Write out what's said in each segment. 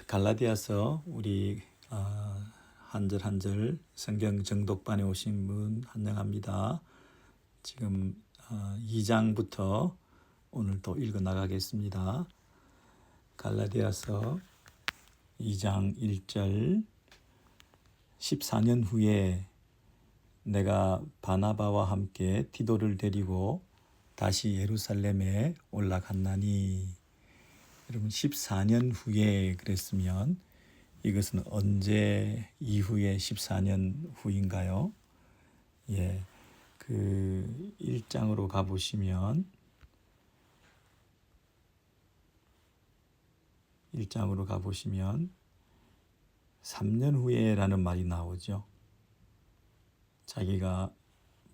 갈라디아서 우리 한 절 한 절 성경 정독반에 오신 분 환영합니다. 지금 2장부터 오늘 또 읽어 나가겠습니다. 갈라디아서 2장 1절 14년 후에 내가 바나바와 함께 디도를 데리고 다시 예루살렘에 올라갔나니. 여러분 14년 후에 그랬으면 이것은 언제 이후에 14년 후인가요? 그 1장으로 가보시면 3년 후에라는 말이 나오죠. 자기가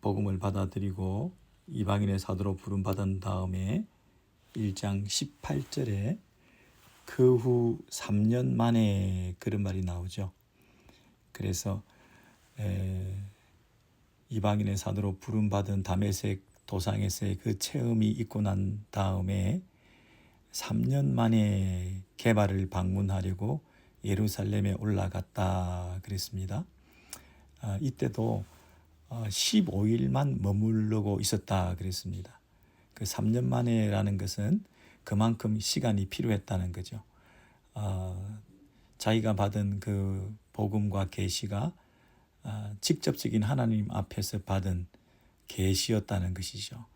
복음을 받아들이고 이방인의 사도로 부름받은 다음에 1장 18절에 그 후 3년 만에 그런 말이 나오죠. 그래서 이방인의 사도로 부름받은 다메섹 도상에서의 그 체험이 있고 난 다음에 3년 만에 게바를 방문하려고 예루살렘에 올라갔다 그랬습니다. 이때도 15일만 머무르고 있었다 그랬습니다. 그 3년 만에라는 것은 그만큼 시간이 필요했다는 거죠. 자기가 받은 그 복음과 계시가 직접적인 하나님 앞에서 받은 계시였다는 것이죠.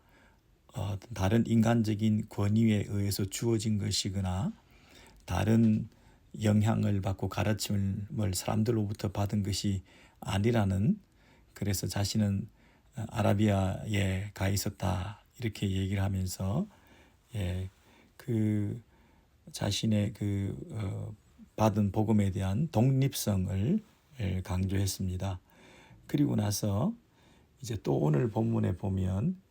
다른 인간적인 권위에 의해서 주어진 것이거나 다른 영향을 받고 가르침을 사람들로부터 받은 것이 아니라는, 그래서 자신은 아라비아에 가 있었다 이렇게 얘기를 하면서 그 자신의 받은 복음에 대한 독립성을 강조했습니다. 그리고 나서 이제 또 오늘 본문에 보면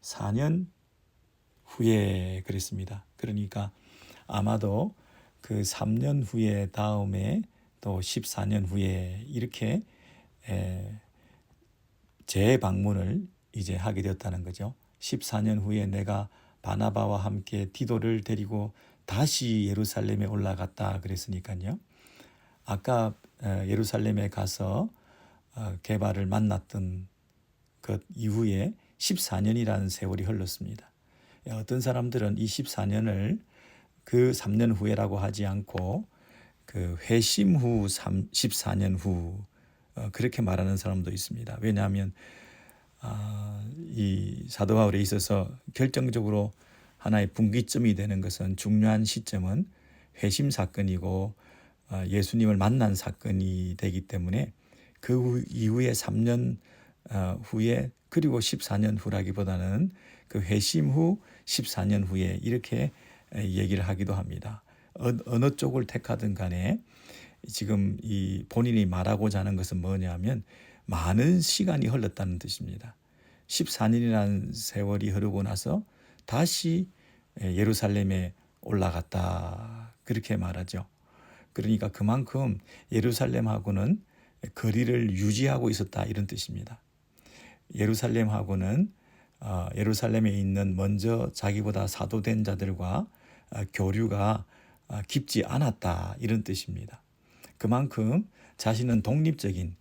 14년 후에 그랬습니다. 그러니까 아마도 그 3년 후에 다음에 또 14년 후에 이렇게 재방문을 이제 하게 되었다는 거죠. 14년 후에 내가 바나바와 함께 디도를 데리고 다시 예루살렘에 올라갔다 그랬으니까요. 아까 예루살렘에 가서 게바를 만났던 것 이후에 14년이라는 세월이 흘렀습니다. 어떤 사람들은 이 14년을 그 3년 후에라고 하지 않고 그 회심 후 14년 후 그렇게 말하는 사람도 있습니다. 왜냐하면 이 사도 바울에 있어서 결정적으로 하나의 분기점이 되는 것은, 중요한 시점은 회심 사건이고 예수님을 만난 사건이 되기 때문에 그 이후에 3년 후에, 그리고 14년 후라기보다는 그 회심 후 14년 후에 이렇게 얘기를 하기도 합니다. 어느 쪽을 택하든 간에 지금 이 본인이 말하고자 하는 것은 뭐냐면 많은 시간이 흘렀다는 뜻입니다. 14년이라는 세월이 흐르고 나서 다시 예루살렘에 올라갔다 그렇게 말하죠. 그러니까 그만큼 예루살렘하고는 거리를 유지하고 있었다 이런 뜻입니다. 예루살렘하고는 예루살렘에 있는 먼저 자기보다 사도된 자들과 교류가 깊지 않았다 이런 뜻입니다. 그만큼 자신은 독립적인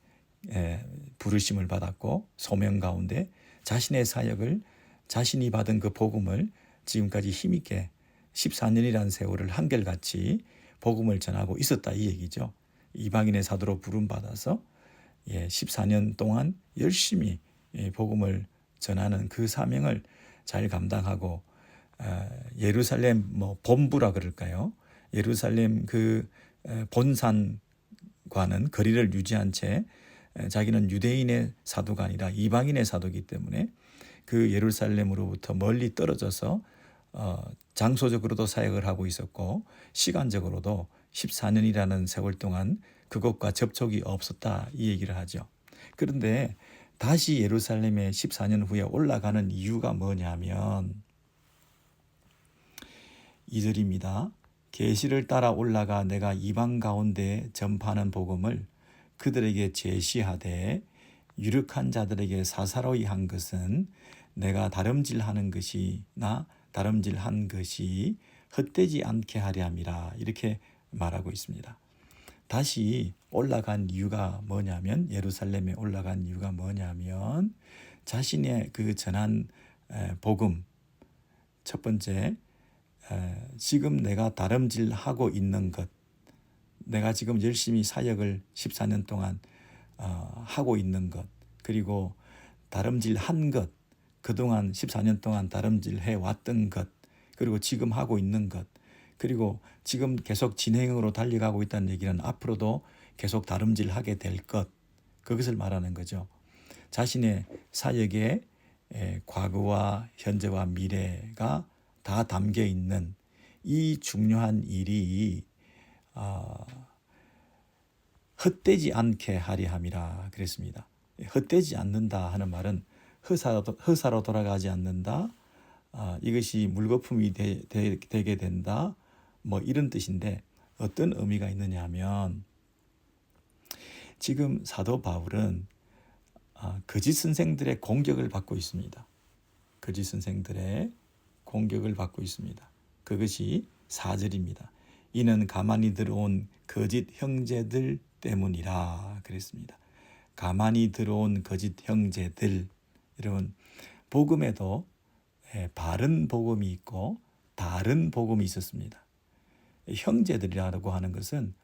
부르심을 받았고 소명 가운데 자신의 사역을, 자신이 받은 그 복음을 지금까지 힘있게 14년이라는 세월을 한결같이 복음을 전하고 있었다 이 얘기죠. 이방인의 사도로 부름받아서 14년 동안 열심히 복음을 전하는 그 사명을 잘 감당하고 예루살렘 본부라 그럴까요? 예루살렘 그 본산과는 거리를 유지한 채 자기는 유대인의 사도가 아니라 이방인의 사도이기 때문에 그 예루살렘으로부터 멀리 떨어져서 장소적으로도 사역을 하고 있었고 시간적으로도 14년이라는 세월 동안 그것과 접촉이 없었다 이 얘기를 하죠. 그런데 다시 예루살렘에 14년 후에 올라가는 이유가 뭐냐면 2절입니다. 계시를 따라 올라가 내가 이방 가운데 전파하는 복음을 그들에게 제시하되 유력한 자들에게 사사로이 한 것은 내가 다름질한 것이 헛되지 않게 하려 함이라 이렇게 말하고 있습니다. 다시 올라간 이유가 뭐냐면 예루살렘에 올라간 이유가 뭐냐면 자신의 그 전한 복음 첫 번째 지금 내가 다름질하고 있는 것 내가 지금 열심히 사역을 14년 동안 하고 있는 것 그리고 다름질한 것 그동안 14년 동안 다름질해 왔던 것 그리고 지금 하고 있는 것 그리고 지금 계속 진행으로 달려가고 있다는 얘기는 앞으로도 계속 다름질하게 될 것 그것을 말하는 거죠. 자신의 사역의 과거와 현재와 미래가 다 담겨 있는 이 중요한 일이 헛되지 않게 하려 함이라 그랬습니다. 헛되지 않는다 하는 말은 허사로 돌아가지 않는다. 이것이 물거품이 되게 된다. 뭐 이런 뜻인데 어떤 의미가 있느냐 하면 지금 사도 바울은 거짓 선생들의 공격을 받고 있습니다. 거짓 선생들의 공격을 받고 있습니다. 그것이 4절입니다. 이는 가만히 들어온 거짓 형제들 때문이라 그랬습니다. 가만히 들어온 거짓 형제들 여러분 복음에도 바른 복음이 있고 다른 복음이 있었습니다. 형제들이라고 하는 것은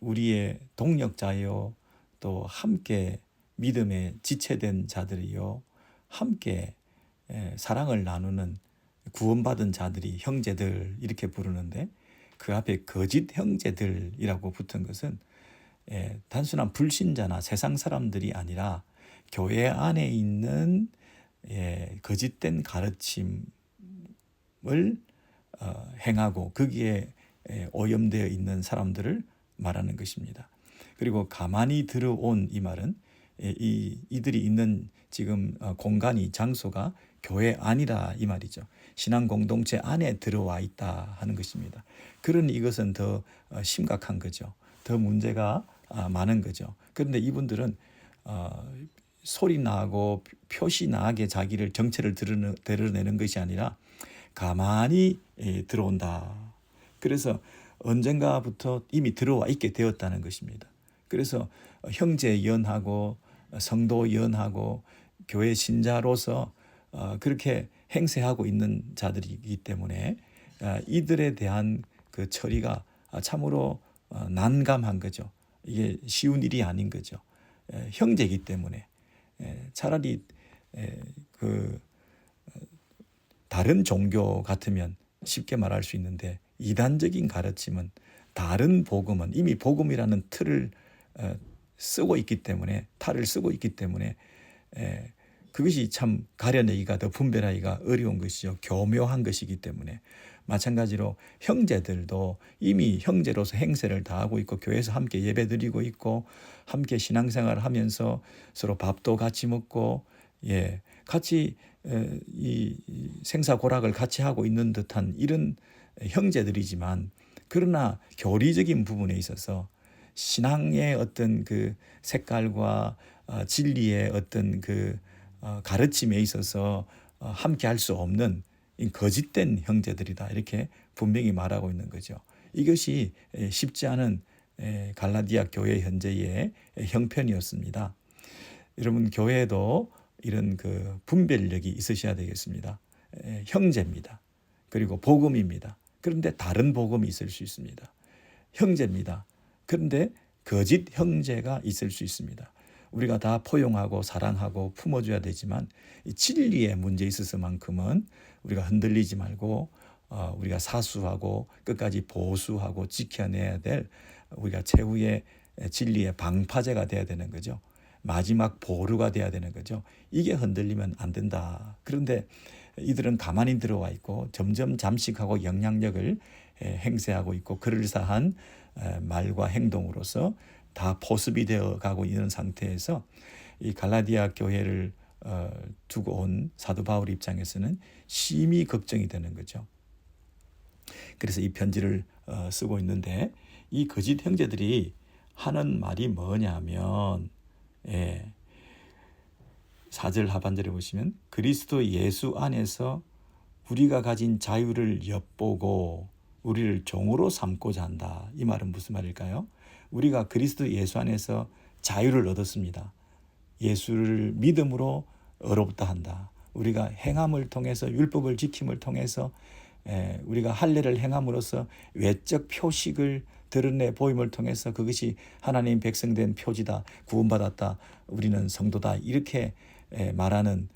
우리의 동력자요 또 함께 믿음에 지체된 자들이요 함께 사랑을 나누는 구원받은 자들이 형제들 이렇게 부르는데 그 앞에 거짓 형제들이라고 붙은 것은 단순한 불신자나 세상 사람들이 아니라 교회 안에 있는 거짓된 가르침을 행하고 거기에 오염되어 있는 사람들을 말하는 것입니다. 그리고 가만히 들어온 이 말은 이들이 있는 지금 공간이 장소가 교회 안이라 이 말이죠. 신앙 공동체 안에 들어와 있다 하는 것입니다. 그러니 이것은 더 심각한 거죠. 더 문제가 많은 거죠. 그런데 이분들은 소리 나고 표시 나게 자기를 정체를 드러내는 것이 아니라 가만히 들어온다. 그래서 언젠가부터 이미 들어와 있게 되었다는 것입니다. 그래서 형제 연하고 성도 연하고 교회 신자로서 그렇게 행세하고 있는 자들이기 때문에 이들에 대한 그 처리가 참으로 난감한 거죠. 이게 쉬운 일이 아닌 거죠. 형제이기 때문에 차라리 그 다른 종교 같으면 쉽게 말할 수 있는데 이단적인 가르침은 다른 복음은 이미 복음이라는 틀을 쓰고 있기 때문에 탈을 쓰고 있기 때문에 그것이 참 가려내기가 더 분별하기가 어려운 것이죠. 교묘한 것이기 때문에 마찬가지로 형제들도 이미 형제로서 행세를 다하고 있고 교회에서 함께 예배드리고 있고 함께 신앙생활을 하면서 서로 밥도 같이 먹고 같이 이 생사고락을 같이 하고 있는 듯한 이런 형제들이지만 그러나 교리적인 부분에 있어서 신앙의 어떤 그 색깔과 진리의 어떤 그 가르침에 있어서 함께 할 수 없는 거짓된 형제들이다 이렇게 분명히 말하고 있는 거죠. 이것이 쉽지 않은 갈라디아 교회 현재의 형편이었습니다. 여러분 교회에도 이런 그 분별력이 있으셔야 되겠습니다. 형제입니다. 그리고 복음입니다. 그런데 다른 복음이 있을 수 있습니다. 형제입니다. 그런데 거짓 형제가 있을 수 있습니다. 우리가 다 포용하고 사랑하고 품어줘야 되지만 이 진리의 문제에 있어서만큼은 우리가 흔들리지 말고 우리가 사수하고 끝까지 보수하고 지켜내야 될 우리가 최후의 진리의 방파제가 돼야 되는 거죠. 마지막 보루가 돼야 되는 거죠. 이게 흔들리면 안 된다. 그런데 이들은 가만히 들어와 있고 점점 잠식하고 영향력을 행사하고 있고 그럴싸한 말과 행동으로서 다 포섭이 되어 가고 있는 상태에서 이 갈라디아 교회를 두고 온 사도 바울 입장에서는 심히 걱정이 되는 거죠. 그래서 이 편지를 쓰고 있는데 이 거짓 형제들이 하는 말이 뭐냐면 4절 하반절에 보시면 그리스도 예수 안에서 우리가 가진 자유를 엿보고 우리를 종으로 삼고자 한다. 이 말은 무슨 말일까요? 우리가 그리스도 예수 안에서 자유를 얻었습니다. 예수를 믿음으로 의롭다 한다. 우리가 행함을 통해서 율법을 지킴을 통해서 우리가 할례를 행함으로써 외적 표식을 드러내 보임을 통해서 그것이 하나님 백성된 표지다. 구원받았다. 우리는 성도다. 이렇게 말하는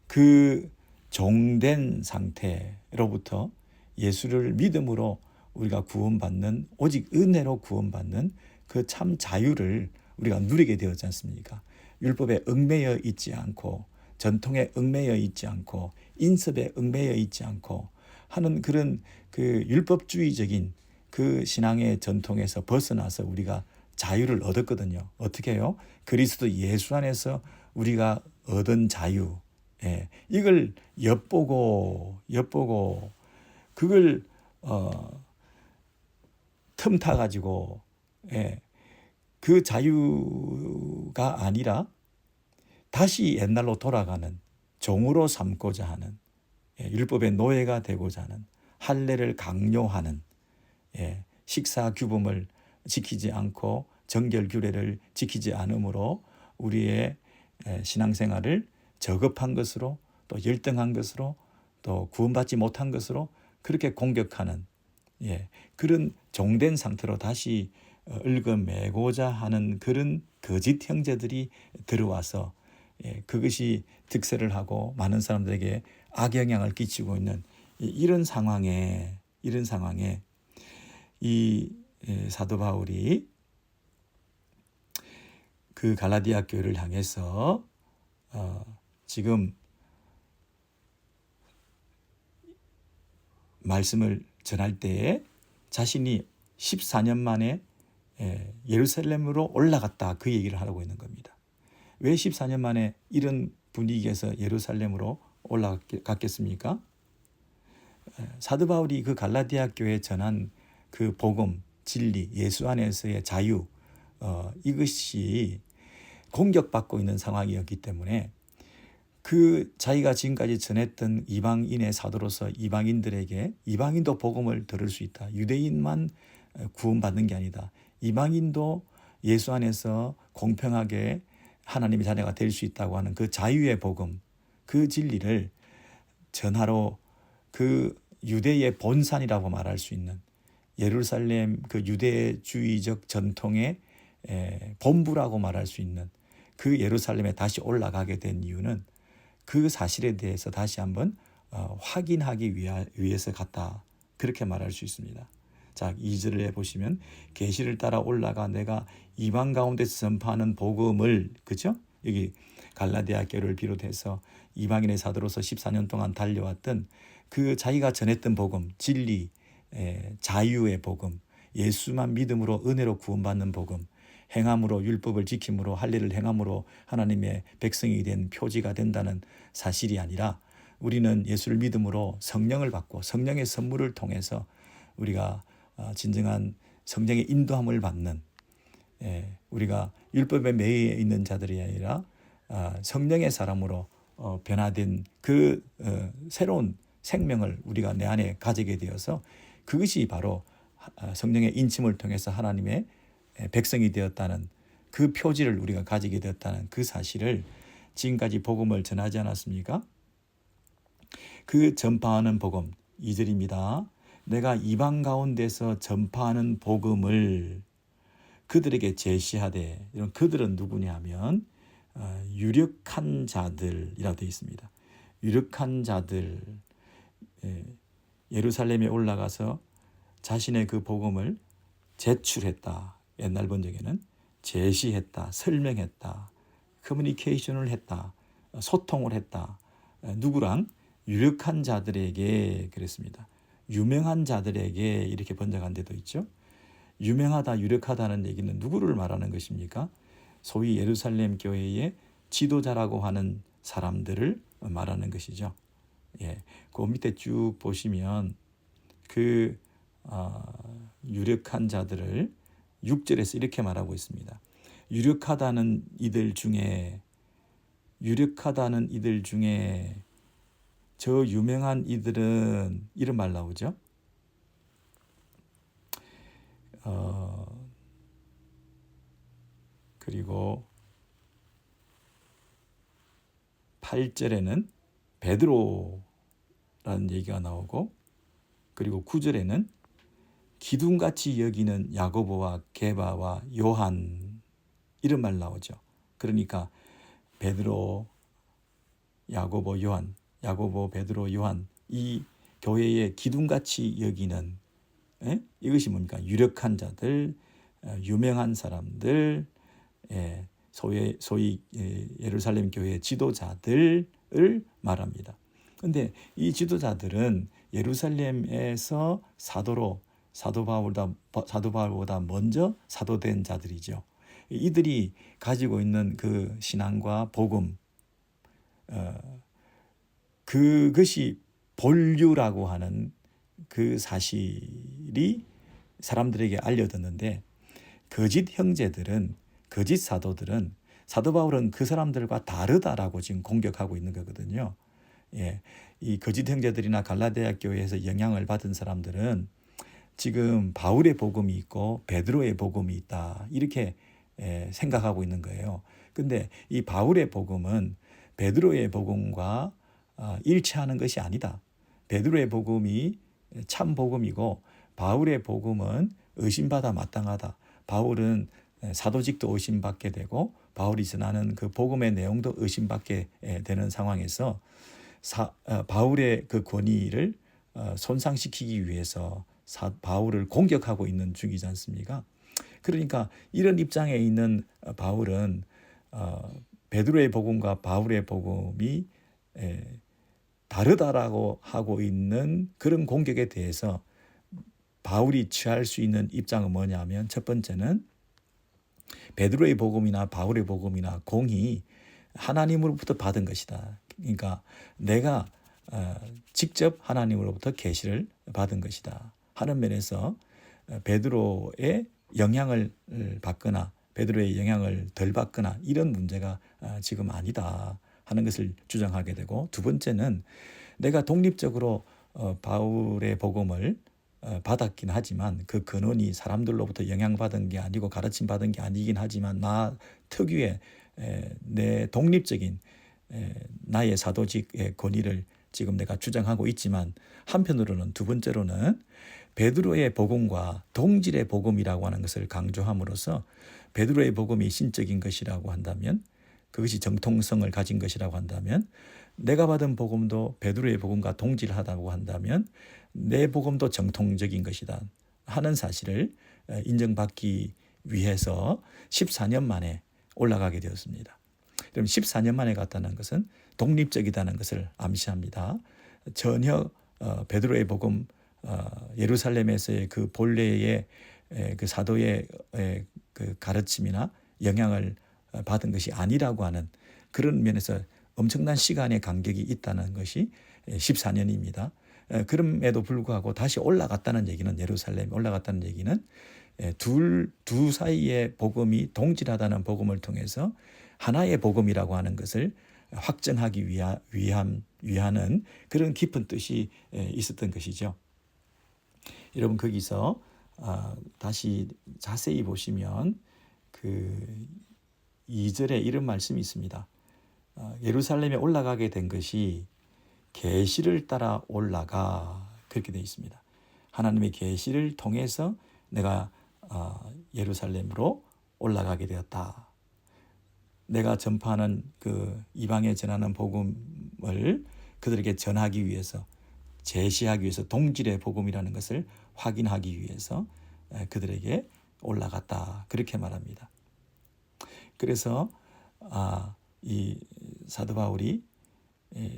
그 종된 상태로부터 예수를 믿음으로 우리가 구원받는, 오직 은혜로 구원받는 그 참 자유를 우리가 누리게 되었지 않습니까? 율법에 얽매여 있지 않고 전통에 얽매여 있지 않고 인습에 얽매여 있지 않고 하는 그런 그 율법주의적인 그 신앙의 전통에서 벗어나서 우리가 자유를 얻었거든요. 어떻게 해요? 그리스도 예수 안에서 우리가 얻은 자유. 이걸 엿보고 그걸 틈타 가지고 그 자유가 아니라 다시 옛날로 돌아가는, 종으로 삼고자 하는, 율법의 노예가 되고자 하는, 할례를 강요하는, 식사 규범을 지키지 않고 정결 규례를 지키지 않으므로 우리의 신앙생활을 저급한 것으로, 또 열등한 것으로, 또 구원받지 못한 것으로 그렇게 공격하는 그런 종된 상태로 다시 얽어매고자 하는 그런 거짓 형제들이 들어와서 그것이 득세를 하고 많은 사람들에게 악영향을 끼치고 있는 이런 상황에 이 사도 바울이 그 갈라디아 교회를 향해서 지금 말씀을 전할 때에 자신이 14년 만에 예루살렘으로 올라갔다, 그 얘기를 하고 있는 겁니다. 왜 14년 만에 이런 분위기에서 예루살렘으로 올라갔겠습니까? 사도 바울이 그 갈라디아 교회에 전한 그 복음, 진리, 예수 안에서의 자유, 이것이 공격받고 있는 상황이었기 때문에 그 자기가 지금까지 전했던 이방인의 사도로서 이방인들에게, 이방인도 복음을 들을 수 있다. 유대인만 구원받는 게 아니다. 이방인도 예수 안에서 공평하게 하나님의 자녀가 될 수 있다고 하는 그 자유의 복음, 그 진리를 전하러 그 유대의 본산이라고 말할 수 있는 예루살렘, 그 유대주의적 전통의 본부라고 말할 수 있는 그 예루살렘에 다시 올라가게 된 이유는 그 사실에 대해서 다시 한번 확인하기 위해서 갔다, 그렇게 말할 수 있습니다. 자, 2절에 보시면 계시를 따라 올라가 내가 이방 가운데서 전파하는 복음을, 그죠? 여기 갈라디아 교회를 비롯해서 이방인의 사도로서 14년 동안 달려왔던 그 자기가 전했던 복음, 진리, 자유의 복음, 예수만 믿음으로 은혜로 구원받는 복음, 행함으로 율법을 지킴으로 할례를 행함으로 하나님의 백성이 된 표지가 된다는 사실이 아니라 우리는 예수를 믿음으로 성령을 받고 성령의 선물을 통해서 우리가 진정한 성령의 인도함을 받는, 우리가 율법에 매여 있는 자들이 아니라 성령의 사람으로 변화된 그 새로운 생명을 우리가 내 안에 가지게 되어서 그것이 바로 성령의 인침을 통해서 하나님의 백성이 되었다는 그 표지를 우리가 가지게 되었다는 그 사실을 지금까지 복음을 전하지 않았습니까? 그 전파하는 복음, 2절입니다. 내가 이방 가운데서 전파하는 복음을 그들에게 제시하되, 이런 그들은 누구냐 하면 유력한 자들이라 되어 있습니다. 유력한 자들, 예루살렘에 올라가서 자신의 그 복음을 제출했다. 옛날 번역에는 제시했다, 설명했다, 커뮤니케이션을 했다, 소통을 했다. 누구랑? 유력한 자들에게 그랬습니다. 유명한 자들에게 이렇게 번역한 데도 있죠. 유명하다, 유력하다는 얘기는 누구를 말하는 것입니까? 소위 예루살렘 교회의 지도자라고 하는 사람들을 말하는 것이죠. 그 밑에 쭉 보시면 그 유력한 자들을 6절에서 이렇게 말하고 있습니다. 유력하다는 이들 중에 저 유명한 이들은 이런 말 나오죠. 그리고 8절에는 베드로라는 얘기가 나오고, 그리고 9절에는 기둥같이 여기는 야고보와 게바와 요한, 이런 말 나오죠. 그러니까 베드로, 야고보, 요한, 야고보, 베드로, 요한, 이 교회의 기둥같이 여기는, 이것이 뭡니까? 유력한 자들, 유명한 사람들, 소위 예루살렘 교회의 지도자들을 말합니다. 근데 이 지도자들은 예루살렘에서 사도 바울보다 먼저 사도된 자들이죠. 이들이 가지고 있는 그 신앙과 복음, 그것이 본류라고 하는 그 사실이 사람들에게 알려졌는데, 거짓 형제들은, 거짓 사도들은, 사도 바울은 그 사람들과 다르다라고 지금 공격하고 있는 거거든요. 이 거짓 형제들이나 갈라디아 교회에서 영향을 받은 사람들은 지금 바울의 복음이 있고 베드로의 복음이 있다, 이렇게 생각하고 있는 거예요. 근데 이 바울의 복음은 베드로의 복음과 일치하는 것이 아니다. 베드로의 복음이 참 복음이고 바울의 복음은 의심받아 마땅하다. 바울은 사도직도 의심받게 되고 바울이 전하는 그 복음의 내용도 의심받게 되는 상황에서 바울의 그 권위를 손상시키기 위해서 바울을 공격하고 있는 중이지 않습니까? 그러니까 이런 입장에 있는 바울은 베드로의 복음과 바울의 복음이 다르다라고 하고 있는 그런 공격에 대해서 바울이 취할 수 있는 입장은 뭐냐면, 첫 번째는 베드로의 복음이나 바울의 복음이나 공이 하나님으로부터 받은 것이다. 그러니까 내가 직접 하나님으로부터 계시를 받은 것이다 하는 면에서 베드로의 영향을 받거나 베드로의 영향을 덜 받거나 이런 문제가 지금 아니다 하는 것을 주장하게 되고, 두 번째는 내가 독립적으로 바울의 복음을 받았긴 하지만 그 근원이 사람들로부터 영향받은 게 아니고 가르침받은 게 아니긴 하지만 나 특유의 내 독립적인 나의 사도직의 권위를 지금 내가 주장하고 있지만, 한편으로는 두 번째로는 베드로의 복음과 동질의 복음이라고 하는 것을 강조함으로써 베드로의 복음이 신적인 것이라고 한다면, 그것이 정통성을 가진 것이라고 한다면, 내가 받은 복음도 베드로의 복음과 동질하다고 한다면 내 복음도 정통적인 것이다 하는 사실을 인정받기 위해서 14년 만에 올라가게 되었습니다. 그럼 14년 만에 갔다는 것은 독립적이다는 것을 암시합니다. 전혀 베드로의 복음, 예루살렘에서의 그 본래의 그 사도의 그 가르침이나 영향을 받은 것이 아니라고 하는 그런 면에서 엄청난 시간의 간격이 있다는 것이 14년입니다. 그럼에도 불구하고 다시 올라갔다는 얘기는, 예루살렘에 올라갔다는 얘기는 두 사이의 복음이 동질하다는 복음을 통해서 하나의 복음이라고 하는 것을 확정하기 위하는 그런 깊은 뜻이 있었던 것이죠. 여러분, 거기서 다시 자세히 보시면 그 2절에 이런 말씀이 있습니다. 예루살렘에 올라가게 된 것이 계시를 따라 올라가, 그렇게 되어 있습니다. 하나님의 계시를 통해서 내가 예루살렘으로 올라가게 되었다. 내가 전파하는 그 이방에 전하는 복음을 그들에게 전하기 위해서, 제시하기 위해서, 동질의 복음이라는 것을 확인하기 위해서 그들에게 올라갔다, 그렇게 말합니다. 그래서 이 사도 바울이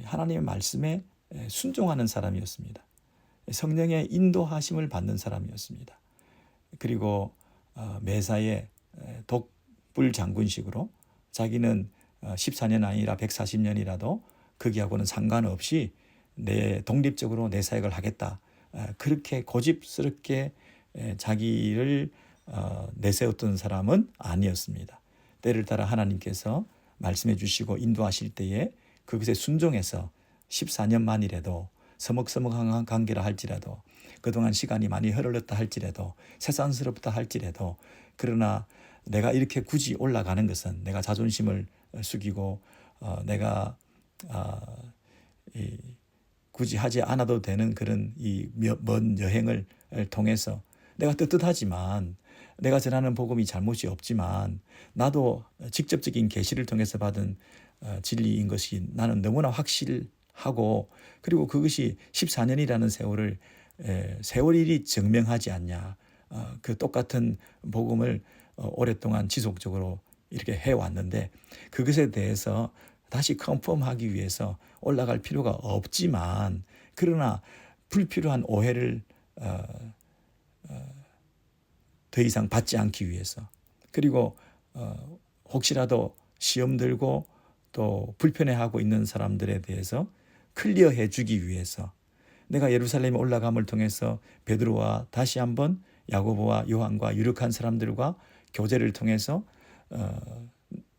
하나님의 말씀에 순종하는 사람이었습니다. 성령의 인도하심을 받는 사람이었습니다. 그리고 매사에 독불 장군식으로 자기는 14년 아니라 140년이라도 거기하고는 상관없이 독립적으로 내 사역을 하겠다, 그렇게 고집스럽게 자기를 내세웠던 사람은 아니었습니다. 때를 따라 하나님께서 말씀해 주시고 인도하실 때에 그것에 순종해서 14년 만이라도 서먹서먹한 관계라 할지라도 그동안 시간이 많이 흐르렀다 할지라도 세상스럽다 할지라도 그러나 내가 이렇게 굳이 올라가는 것은 내가 자존심을 숙이고 내가 굳이 하지 않아도 되는 그런 이 먼 여행을 통해서 내가 떳떳하지만 내가 전하는 복음이 잘못이 없지만 나도 직접적인 계시를 통해서 받은 진리인 것이 나는 너무나 확실하고 그리고 그것이 14년이라는 세월이 증명하지 않냐. 그 똑같은 복음을 오랫동안 지속적으로 이렇게 해왔는데 그것에 대해서 다시 컨펌하기 위해서 올라갈 필요가 없지만 그러나 불필요한 오해를 더 이상 받지 않기 위해서 그리고 혹시라도 시험 들고 또 불편해하고 있는 사람들에 대해서 클리어해 주기 위해서 내가 예루살렘에 올라감을 통해서 베드로와 다시 한번 야고보와 요한과 유력한 사람들과 교제를 통해서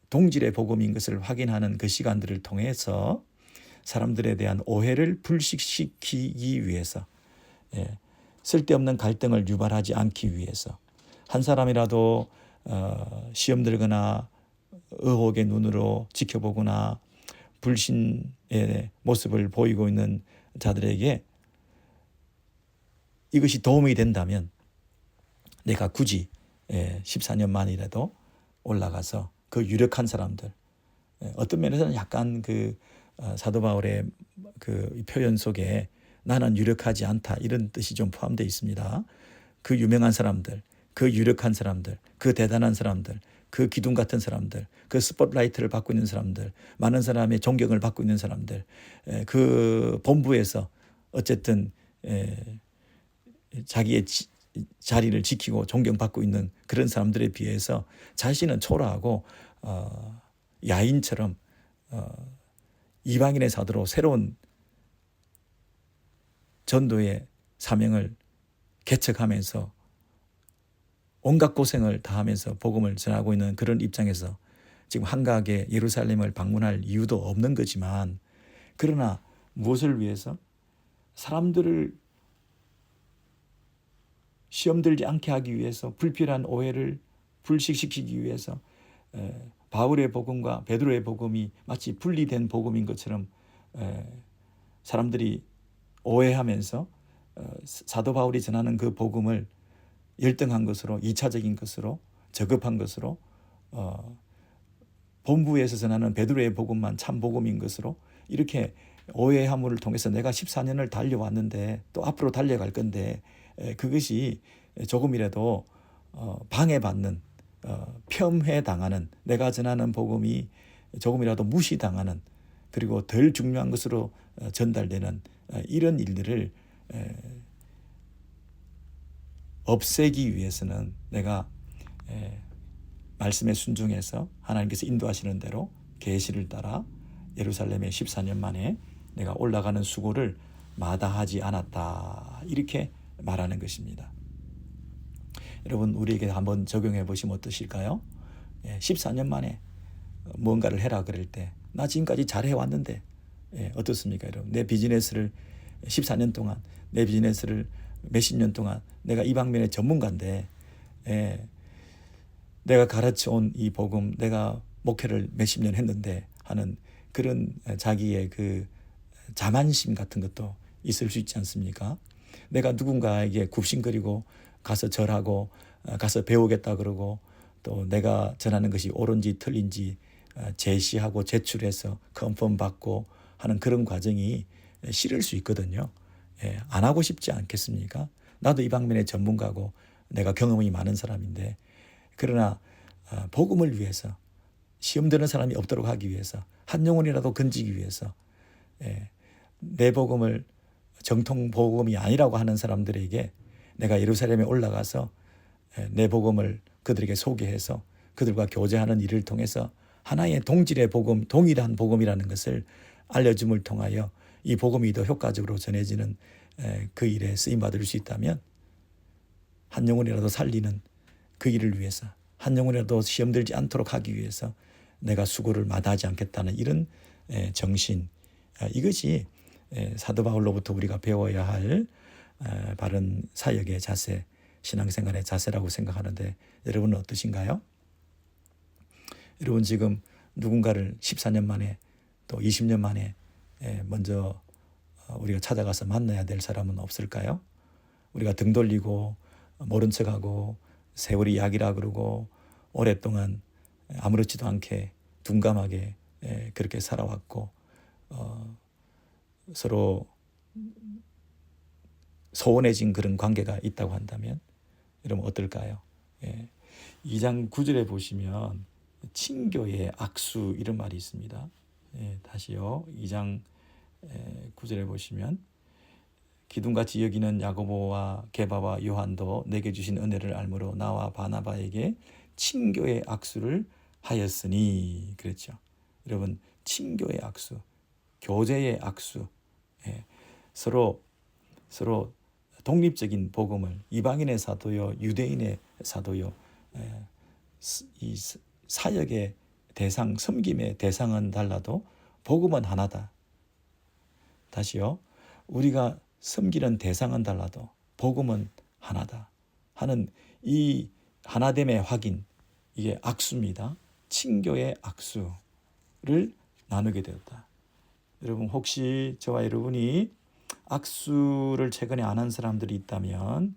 동질의 복음인 것을 확인하는 그 시간들을 통해서 사람들에 대한 오해를 불식시키기 위해서 쓸데없는 갈등을 유발하지 않기 위해서 한 사람이라도 시험 들거나 의혹의 눈으로 지켜보거나 불신의 모습을 보이고 있는 자들에게 이것이 도움이 된다면 내가 굳이 14년 만이라도 올라가서 그 유력한 사람들 어떤 면에서는 약간 그 사도 바울의 그 표현 속에 나는 유력하지 않다 이런 뜻이 좀 포함되어 있습니다. 그 유명한 사람들, 그 유력한 사람들, 그 대단한 사람들, 그 기둥 같은 사람들, 그 스포트라이트를 받고 있는 사람들, 많은 사람의 존경을 받고 있는 사람들, 그 본부에서 어쨌든 자기의 자리를 지키고 존경받고 있는 그런 사람들에 비해서 자신은 초라하고 야인처럼 이방인의 사도로 새로운 전도의 사명을 개척하면서 온갖 고생을 다하면서 복음을 전하고 있는 그런 입장에서 지금 한가하게 예루살렘을 방문할 이유도 없는 거지만 그러나 무엇을 위해서? 사람들을 시험 들지 않게 하기 위해서 불필요한 오해를 불식시키기 위해서 바울의 복음과 베드로의 복음이 마치 분리된 복음인 것처럼 사람들이 오해하면서 사도 바울이 전하는 그 복음을 열등한 것으로 2차적인 것으로 저급한 것으로 본부에서 전하는 베드로의 복음만 참 복음인 것으로 이렇게 오해함을 통해서 내가 14년을 달려왔는데 또 앞으로 달려갈 건데 그것이 조금이라도 방해받는 폄훼당하는 내가 전하는 복음이 조금이라도 무시당하는 그리고 덜 중요한 것으로 전달되는 이런 일들을 없애기 위해서는 내가 말씀에 순종해서 하나님께서 인도하시는 대로 계시를 따라 예루살렘에 14년 만에 내가 올라가는 수고를 마다하지 않았다 이렇게 말하는 것입니다. 여러분 우리에게 한번 적용해 보시면 어떠실까요? 14년 만에 뭔가를 해라 그럴 때 나 지금까지 잘해왔는데 어떻습니까 여러분? 내 비즈니스를 14년 동안 내 비즈니스를 몇십 년 동안 내가 이 방면의 전문가인데 내가 가르쳐온 이 복음 내가 목회를 몇십 년 했는데 하는 그런 자기의 그 자만심 같은 것도 있을 수 있지 않습니까? 내가 누군가에게 굽신거리고 가서 절하고 가서 배우겠다 그러고 또 내가 전하는 것이 옳은지 틀린지 제시하고 제출해서 컨펌 받고 하는 그런 과정이 싫을 수 있거든요. 안 하고 싶지 않겠습니까? 나도 이 방면의 전문가고 내가 경험이 많은 사람인데 그러나 복음을 위해서 시험 드는 사람이 없도록 하기 위해서 한 영혼이라도 건지기 위해서 내 복음을 정통 복음이 아니라고 하는 사람들에게 내가 예루살렘에 올라가서 내 복음을 그들에게 소개해서 그들과 교제하는 일을 통해서 하나의 동질의 복음, 동일한 복음이라는 것을 알려줌을 통하여 이 복음이 더 효과적으로 전해지는 그 일에 쓰임받을 수 있다면 한 영혼이라도 살리는 그 일을 위해서 한 영혼이라도 시험 들지 않도록 하기 위해서 내가 수고를 마다하지 않겠다는 이런 정신 이것이 사도 바울로부터 우리가 배워야 할 바른 사역의 자세, 신앙생활의 자세라고 생각하는데 여러분은 어떠신가요? 여러분 지금 누군가를 14년 만에 또 20년 만에 먼저 우리가 찾아가서 만나야 될 사람은 없을까요? 우리가 등 돌리고 모른 척하고 세월이 약이라 그러고 오랫동안 아무렇지도 않게 둔감하게 그렇게 살아왔고 서로 소원해진 그런 관계가 있다고 한다면 여러분 어떨까요? 2장 9절에 보시면 친교의 악수 이런 말이 있습니다. 다시요. 2장 9절에 보시면 기둥같이 여기는 야고보와 게바와 요한도 내게 주신 은혜를 알므로 나와 바나바에게 친교의 악수를 하였으니 그랬죠. 여러분 친교의 악수, 교제의 악수, 서로 독립적인 복음을 이방인의 사도요 유대인의 사도요 이 사역의 대상, 섬김의 대상은 달라도 복음은 하나다. 다시요. 우리가 섬기는 대상은 달라도 복음은 하나다 하는 이 하나됨의 확인, 이게 악수입니다. 친교의 악수를 나누게 되었다. 여러분 혹시 저와 여러분이 악수를 최근에 안 한 사람들이 있다면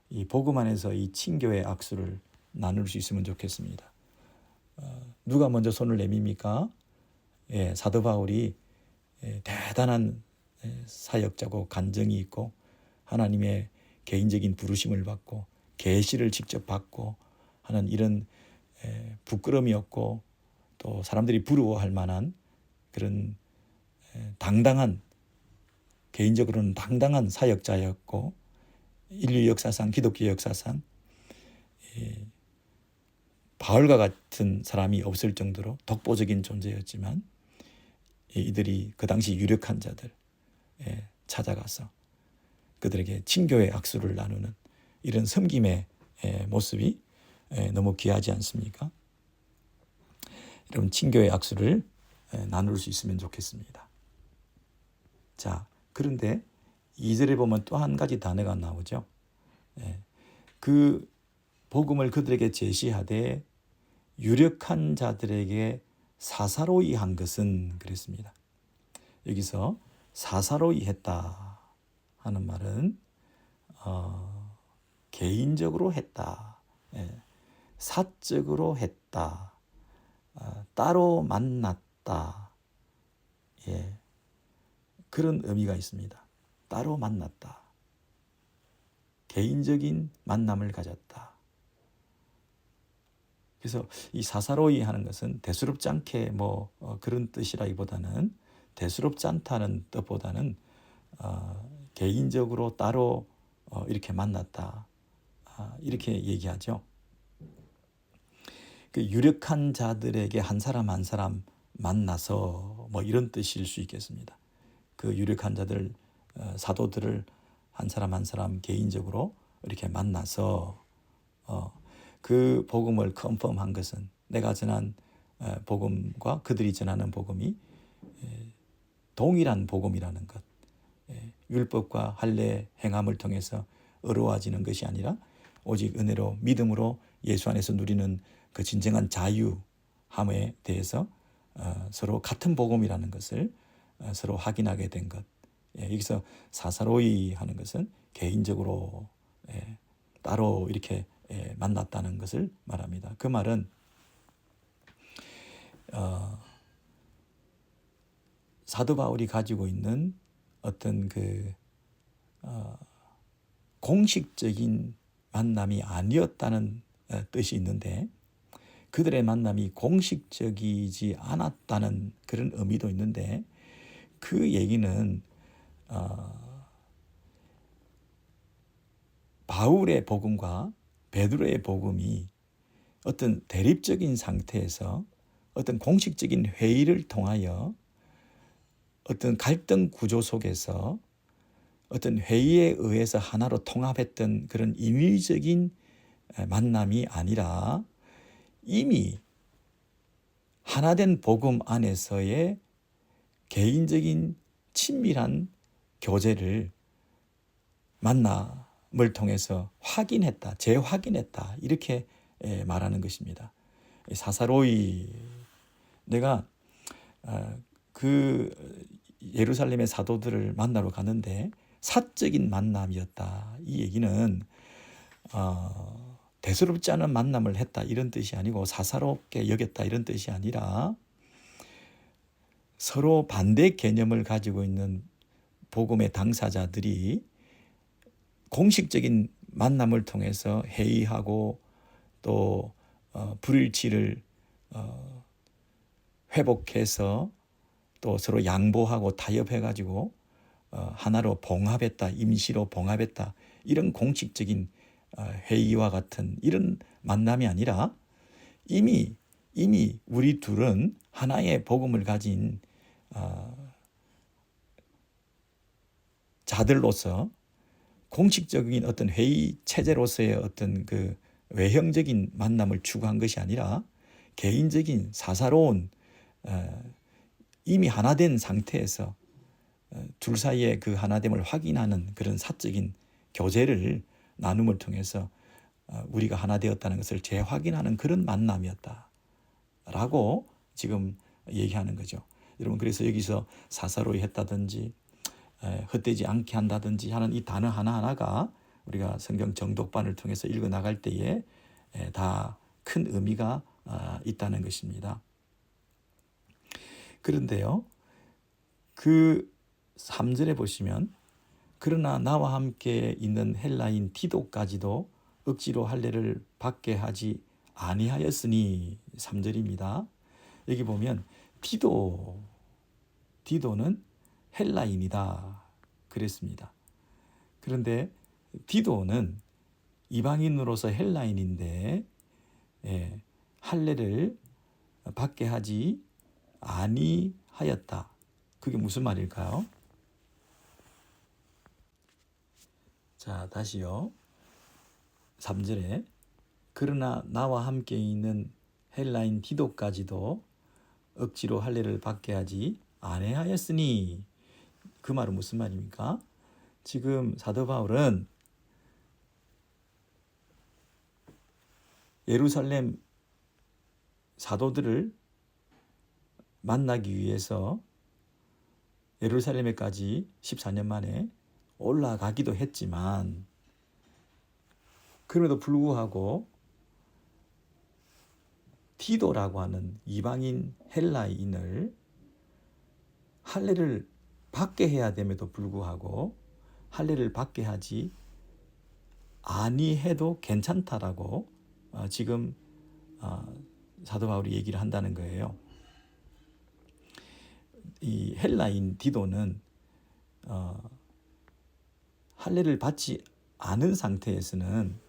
이 복음 안에서 이 친교의 악수를 나눌 수 있으면 좋겠습니다. 누가 먼저 손을 내밉니까? 사도 바울이 대단한 사역자고 간정이 있고 하나님의 개인적인 부르심을 받고 계시를 직접 받고 하는 이런 부끄러움이 없고 또 사람들이 부러워할 만한 그런 당당한, 개인적으로는 당당한 사역자였고 인류 역사상, 기독교 역사상 바울과 같은 사람이 없을 정도로 독보적인 존재였지만 이들이 그 당시 유력한 자들 찾아가서 그들에게 친교의 악수를 나누는 이런 섬김의 모습이 너무 귀하지 않습니까? 여러분 친교의 악수를 나눌 수 있으면 좋겠습니다. 자, 그런데 2절에 보면 또 한 가지 단어가 나오죠. 그 복음을 그들에게 제시하되 유력한 자들에게 사사로이 한 것은 그랬습니다. 여기서 사사로이 했다 하는 말은 개인적으로 했다, 사적으로 했다, 따로 만났다, 그런 의미가 있습니다. 따로 만났다, 개인적인 만남을 가졌다. 그래서 이 사사로이 하는 것은 대수롭지 않게 그런 뜻이라기보다는 대수롭지 않다는 뜻보다는 개인적으로 따로 이렇게 만났다, 이렇게 얘기하죠. 그 유력한 자들에게 한 사람 한 사람 만나서 이런 뜻일 수 있겠습니다. 그 유력한 자들, 사도들을 한 사람 한 사람 개인적으로 이렇게 만나서 그 복음을 컨펌한 것은 내가 전한 복음과 그들이 전하는 복음이 동일한 복음이라는 것, 율법과 할례 행함을 통해서 의로워지는 것이 아니라 오직 은혜로 믿음으로 예수 안에서 누리는 그 진정한 자유함에 대해서 서로 같은 복음이라는 것을 서로 확인하게 된 것. 여기서 사사로이 하는 것은 개인적으로 따로 이렇게 만났다는 것을 말합니다. 그 말은 사도 바울이 가지고 있는 어떤 그 공식적인 만남이 아니었다는 뜻이 있는데 그들의 만남이 공식적이지 않았다는 그런 의미도 있는데 그 얘기는 바울의 복음과 베드로의 복음이 어떤 대립적인 상태에서 어떤 공식적인 회의를 통하여 어떤 갈등 구조 속에서 어떤 회의에 의해서 하나로 통합했던 그런 인위적인 만남이 아니라 이미 하나된 복음 안에서의 개인적인 친밀한 교제를 만남을 통해서 확인했다, 재확인했다 이렇게 말하는 것입니다. 사사로이 내가 그 예루살렘의 사도들을 만나러 가는데 사적인 만남이었다. 이 얘기는 대수롭지 않은 만남을 했다 이런 뜻이 아니고 사사롭게 여겼다 이런 뜻이 아니라 서로 반대 개념을 가지고 있는 복음의 당사자들이 공식적인 만남을 통해서 회의하고 또 불일치를 회복해서 또 서로 양보하고 타협해가지고 하나로 봉합했다, 임시로 봉합했다 이런 공식적인 회의와 같은 이런 만남이 아니라 이미 우리 둘은 하나의 복음을 가진 자들로서 공식적인 어떤 회의 체제로서의 어떤 그 외형적인 만남을 추구한 것이 아니라 개인적인 사사로운 이미 하나 된 상태에서 둘 사이의 그 하나됨을 확인하는 그런 사적인 교제를 나눔을 통해서 우리가 하나 되었다는 것을 재확인하는 그런 만남이었다라고 지금 얘기하는 거죠. 여러분 그래서 여기서 사사로이 했다든지 헛되지 않게 한다든지 하는 이 단어 하나하나가 우리가 성경 정독반을 통해서 읽어 나갈 때에 다 큰 의미가 있다는 것입니다. 그런데요, 그 3절에 보시면 그러나 나와 함께 있는 헬라인 디도까지도 억지로 할례를 받게 하지 아니하였으니 3절입니다. 여기 보면 디도는 헬라인이다 그랬습니다. 그런데 디도는 이방인으로서 헬라인인데 할례를 받게 하지 아니하였다. 그게 무슨 말일까요? 자, 다시요. 3절에 그러나 나와 함께 있는 헬라인 디도까지도 억지로 할례를 받게 하지 아니하였으니 그 말은 무슨 말입니까? 지금 사도 바울은 예루살렘 사도들을 만나기 위해서 예루살렘에까지 14년 만에 올라가기도 했지만 그럼에도 불구하고 디도라고 하는 이방인 헬라인을 할례를 받게 해야 됨에도 불구하고 할례를 받게 하지 아니해도 괜찮다라고 지금 사도 바울이 얘기를 한다는 거예요. 이 헬라인 디도는 할례를 받지 않은 상태에서는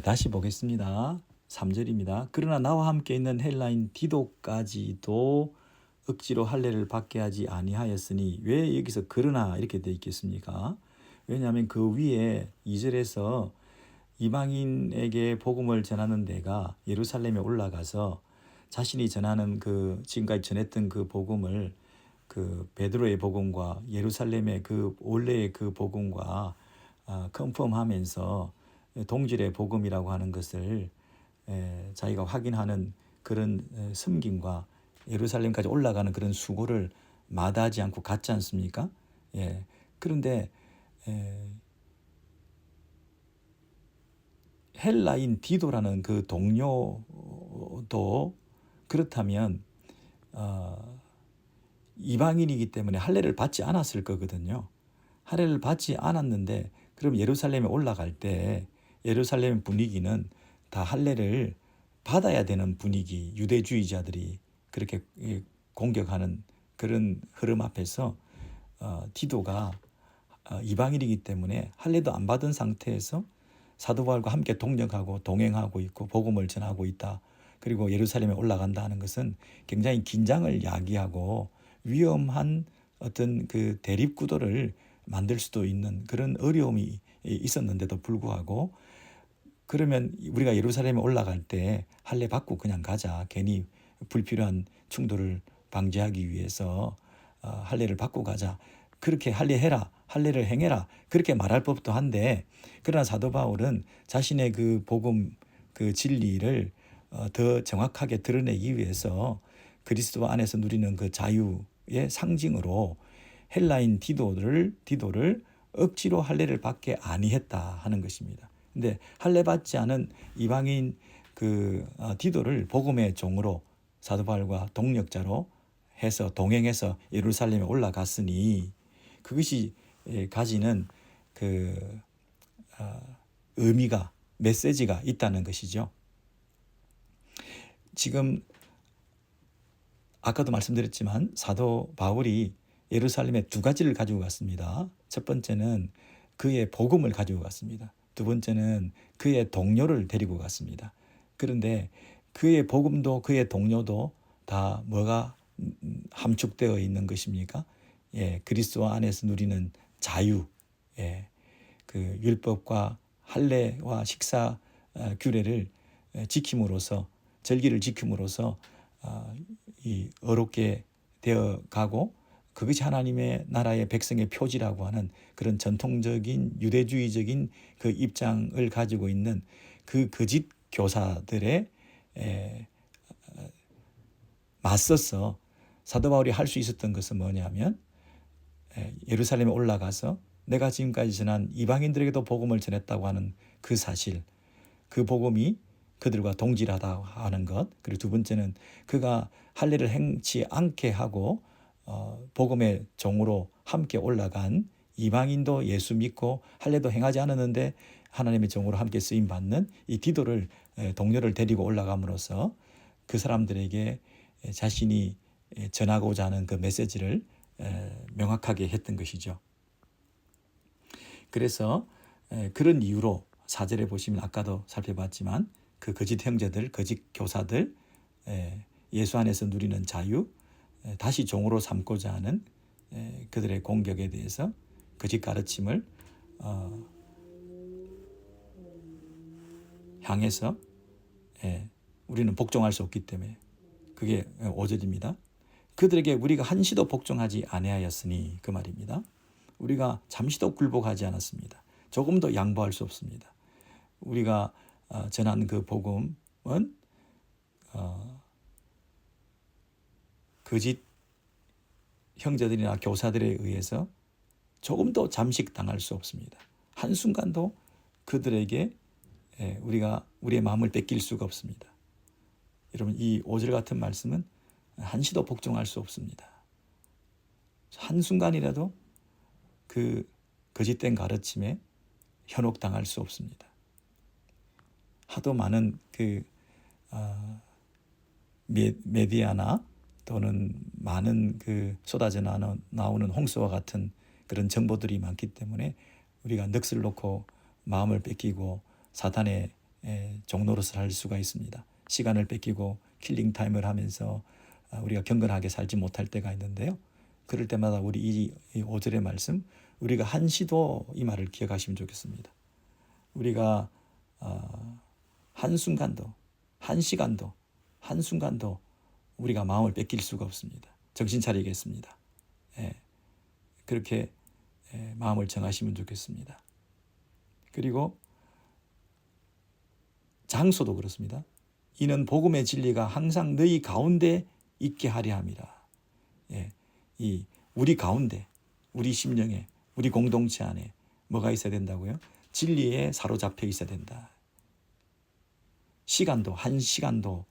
다시 보겠습니다. 3절입니다. 그러나 나와 함께 있는 헬라인 디도까지도 억지로 할례를 받게 하지 아니하였으니 왜 여기서 그러나 이렇게 돼 있겠습니까? 왜냐하면 그 위에 2절에서 이방인에게 복음을 전하는 데가 예루살렘에 올라가서 자신이 전하는 그 지금까지 전했던 그 복음을 그 베드로의 복음과 예루살렘의 그 원래의 그 복음과 컨펌하면서 동질의 복음이라고 하는 것을 자기가 확인하는 그런 섬김과 예루살렘까지 올라가는 그런 수고를 마다하지 않고 갔지 않습니까? 그런데 헬라인 디도라는 그 동료도 그렇다면 이방인이기 때문에 할례를 받지 않았을 거거든요. 할례를 받지 않았는데 그럼 예루살렘에 올라갈 때 예루살렘 분위기는 다 할례를 받아야 되는 분위기, 유대주의자들이 그렇게 공격하는 그런 흐름 앞에서 디도가 이방인이기 때문에 할례도 안 받은 상태에서 사도 바울과 함께 동력하고 동행하고 있고 복음을 전하고 있다. 그리고 예루살렘에 올라간다 하는 것은 굉장히 긴장을 야기하고 위험한 어떤 그 대립 구도를 만들 수도 있는 그런 어려움이 있었는데도 불구하고 그러면 우리가 예루살렘에 올라갈 때 할례 받고 그냥 가자. 괜히 불필요한 충돌을 방지하기 위해서 할례를 받고 가자. 그렇게 할례해라. 할례를 행해라. 그렇게 말할 법도 한데, 그러나 사도 바울은 자신의 그 복음, 그 진리를 더 정확하게 드러내기 위해서 그리스도 안에서 누리는 그 자유의 상징으로 헬라인 디도를 억지로 할례를 받게 아니했다 하는 것입니다. 근데 할례 받지 않은 이방인 그 디도를 복음의 종으로 사도 바울과 동력자로 해서 동행해서 예루살렘에 올라갔으니 그것이 가지는 그 의미가, 메시지가 있다는 것이죠. 지금 아까도 말씀드렸지만 사도 바울이 예루살렘에 두 가지를 가지고 갔습니다. 첫 번째는 그의 복음을 가지고 갔습니다. 두 번째는 그의 동료를 데리고 갔습니다. 그런데 그의 복음도 그의 동료도 다 뭐가 함축되어 있는 것입니까? 그리스도 안에서 누리는 자유, 그 율법과 할례와 식사 규례를 지킴으로써, 절기를 지킴으로써 이 어렵게 되어 가고, 그것이 하나님의 나라의 백성의 표지라고 하는 그런 전통적인 유대주의적인 그 입장을 가지고 있는 그 거짓 교사들의 맞서서 사도 바울이 할 수 있었던 것은 뭐냐면, 예루살렘에 올라가서 내가 지금까지 전한 이방인들에게도 복음을 전했다고 하는 그 사실, 그 복음이 그들과 동질하다 하는 것. 그리고 두 번째는 그가 할례를 행치 않게 하고 복음의 종으로 함께 올라간 이방인도 예수 믿고 할례도 행하지 않았는데 하나님의 종으로 함께 쓰임 받는 이 디도를, 동료를 데리고 올라감으로써 그 사람들에게 자신이 전하고자 하는 그 메시지를 명확하게 했던 것이죠. 그래서 그런 이유로 4절에 보시면 아까도 살펴봤지만 그 거짓 형제들, 거짓 교사들, 예수 안에서 누리는 자유, 다시 종으로 삼고자 하는 그들의 공격에 대해서 거짓 가르침을 향해서 우리는 복종할 수 없기 때문에, 그게 5절입니다. 그들에게 우리가 한시도 복종하지 아니하였으니, 그 말입니다. 우리가 잠시도 굴복하지 않았습니다. 조금도 양보할 수 없습니다. 우리가 전한 그 복음은 거짓 형제들이나 교사들에 의해서 조금도 잠식당할 수 없습니다. 한순간도 그들에게 우리가 우리의 마음을 뺏길 수가 없습니다. 여러분, 이 5절 같은 말씀은 한시도 복종할 수 없습니다. 한순간이라도 그 거짓된 가르침에 현혹당할 수 없습니다. 하도 많은 그 메디아나 또는 많은 그 쏟아져 나오는 홍수와 같은 그런 정보들이 많기 때문에 우리가 넋을 놓고 마음을 뺏기고 사탄의 종노릇을 할 수가 있습니다. 시간을 뺏기고 킬링 타임을 하면서 우리가 경건하게 살지 못할 때가 있는데요. 그럴 때마다 우리 이 5절의 말씀, 우리가 한시도, 이 말을 기억하시면 좋겠습니다. 우리가 한순간도, 한시간도, 한순간도 우리가 마음을 뺏길 수가 없습니다. 정신 차리겠습니다. 그렇게 마음을 정하시면 좋겠습니다. 그리고 장소도 그렇습니다. 이는 복음의 진리가 항상 너희 가운데 있게 하려 함이라. 이 우리 가운데, 우리 심령에, 우리 공동체 안에 뭐가 있어야 된다고요? 진리에 사로잡혀 있어야 된다. 시간도, 한 시간도